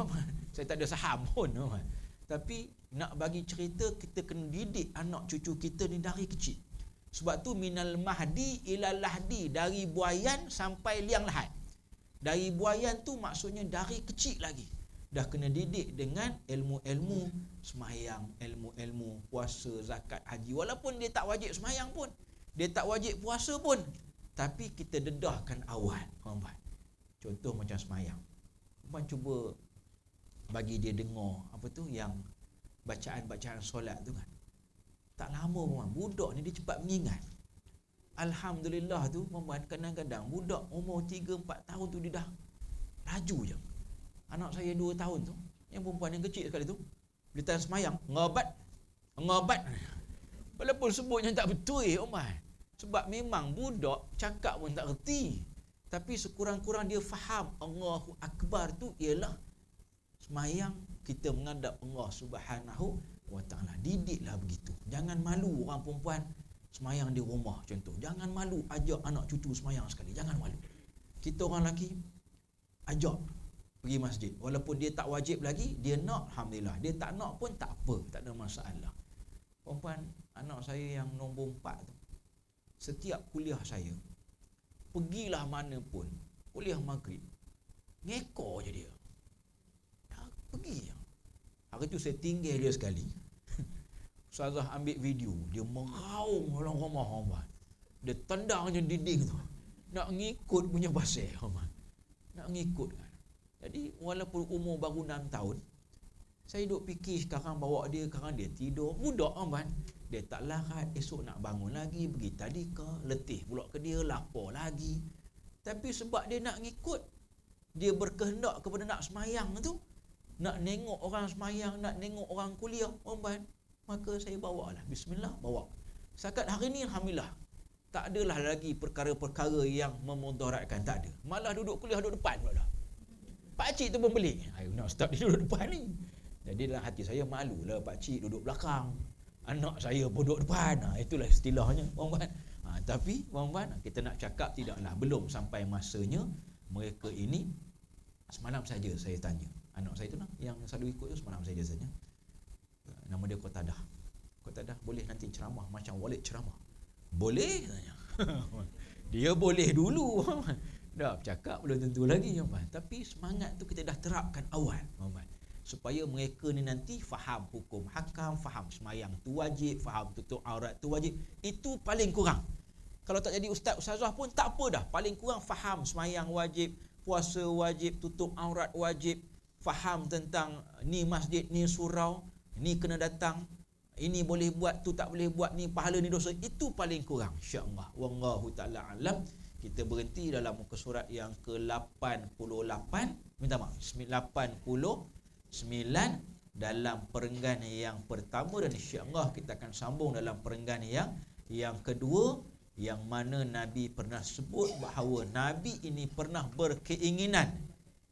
saya tak ada saham pun, tapi nak bagi cerita, kita kena didik anak cucu kita ni dari kecil. Sebab tu minal mahdi ilal lahdi, dari buayan sampai liang lahat. Dari buayan tu maksudnya dari kecil lagi dah kena didik dengan ilmu-ilmu semayang, ilmu-ilmu puasa, zakat, haji. Walaupun dia tak wajib semayang pun, dia tak wajib puasa pun, tapi kita dedahkan awal, puan-puan. Contoh macam semayang, puan cuba bagi dia dengar apa tu yang bacaan-bacaan solat tu kan. Tak lama, puan, budak ni dia cepat mengingat. Alhamdulillah tu, puan, kadang-kadang budak umur 3-4 tahun tu dia dah laju je. Anak saya 2 tahun tu, yang perempuan yang kecil sekali tu, dia tak semayang, ngabat. Walaupun sebutnya tak betul, sebab memang budak cakap pun tak reti. Tapi sekurang-kurang dia faham Allahu Akbar tu ialah semayang, kita menghadap Allah Subhanahu wa ta'ala. Didiklah begitu. Jangan malu orang perempuan semayang di rumah contoh. Jangan malu ajak anak cucu semayang sekali. Jangan malu. Kita orang lelaki ajak pergi masjid. Walaupun dia tak wajib lagi, dia nak, alhamdulillah. Dia tak nak pun tak apa, tak ada masalah. Perempuan, anak saya yang nombor 4 tu, setiap kuliah saya, pergilah mana pun, kuliah maghrib, ngekor je dia. Pergi je. Hari tu saya tinggal dia sekali. Ustazah ambil video, dia meraung dalam rumah. Dia tendang je dinding tu. Nak ngikut punya pasal. Nak ngikut kan. Jadi walaupun umur baru 6 tahun, saya duk fikir sekarang bawa dia, sekarang dia tidur. Budak kan. Dia tak larat, esok nak bangun lagi, pergi tadika, letih pula ke dia, lapar lagi. Tapi sebab dia nak ngikut, dia berkehendak kepada nak semayang tu, nak nengok orang semayang, nak nengok orang kuliah, tuan-tuan, maka saya bawalah, bismillah, bawa. Setakat hari ni alhamdulillah tak adalah lagi perkara-perkara yang memudaratkan, tak ada. Malah duduk kuliah duduk depan pula dah. Pakcik tu pun pelik, ayo nak ustaz dia duduk depan ni. Jadi dalam hati saya, malulah pakcik duduk belakang, anak saya pun duduk depan. Itulah istilahnya, tuan-tuan. Tapi tuan-tuan, kita nak cakap tidaklah, belum sampai masanya mereka ini. Semalam saja saya tanya anak saya tu lah, yang selalu ikut tu, semalam saya tanya, nama dia Qatadah. Qatadah, boleh nanti ceramah macam Walid ceramah? Boleh, tanya. Dia boleh dulu. Dah bercakap belum tentu lagi, tapi semangat tu kita dah terapkan awal, supaya mereka ni nanti faham hukum hakam, faham semayang tu wajib, faham tutup aurat tu wajib. Itu paling kurang. Kalau tak jadi ustaz ustazah pun tak apa dah, paling kurang faham semayang wajib, puasa wajib, tutup aurat wajib, faham tentang ni masjid, ni surau, ni kena datang, ini boleh buat, tu tak boleh buat, ni pahala, ni dosa. Itu paling kurang, insya-Allah. Wallahu taala alam. Kita berhenti dalam muka surat yang ke-88, minta maaf, 89 dalam perenggan yang pertama, dan insya-Allah kita akan sambung dalam perenggan yang kedua, yang mana Nabi pernah sebut bahawa Nabi ini pernah berkeinginan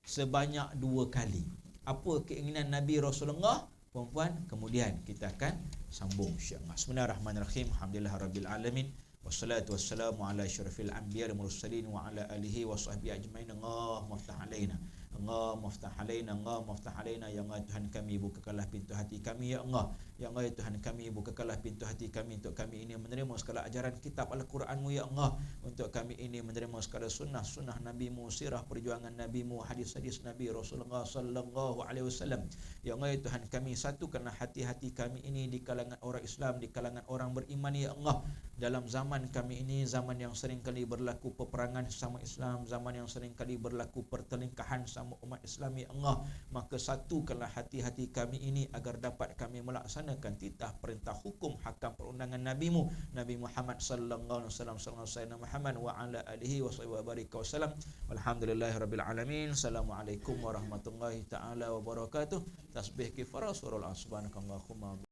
sebanyak 2 kali. Apa keinginan Nabi Rasulullah, puan-puan? Kemudian kita akan sambung insya-Allah. Bismillahirrahmanirrahim. Alhamdulillahirabbil alamin. Wassalatu wassalamu ala asyrafil anbiya'i wal mursalin wa ala alihi wa sahbihi ajmain. Allahumma iftah alaina, Allahumma iftah alaina, Allahumma iftah alaina. Ya Allah Tuhan kami, bukakanlah pintu hati kami, ya Allah. Ya Allah Tuhan kami, bukakanlah pintu hati kami untuk kami ini menerima segala ajaran kitab Al-Quranmu, ya Allah. Untuk kami ini menerima segala sunnah-sunnah Nabi-Mu, sirah perjuangan Nabi-Mu, hadis-hadis Nabi Rasulullah sallallahu alaihi wasallam. Ya Allah Tuhan kami, satukanlah hati-hati kami ini di kalangan orang Islam, di kalangan orang beriman, ya Allah. Dalam zaman kami ini, zaman yang sering kali berlaku peperangan sama Islam, zaman yang sering kali berlaku pertelingkahan sama umat Islam, ya Allah, maka satukanlah hati-hati kami ini agar dapat kami melaksanakan titah perintah hukum hakam perundangan Nabi-Mu, Nabi Muhammad sallallahu alaihi wasallam, sallallahu Muhammad wa ala alihi wa sahbihi wa baraka wasallam. Walhamdulillahirabbil alamin. Assalamualaikum warahmatullahi taala wabarakatuh. Tasbih kifarah surah al-subhanakallahumma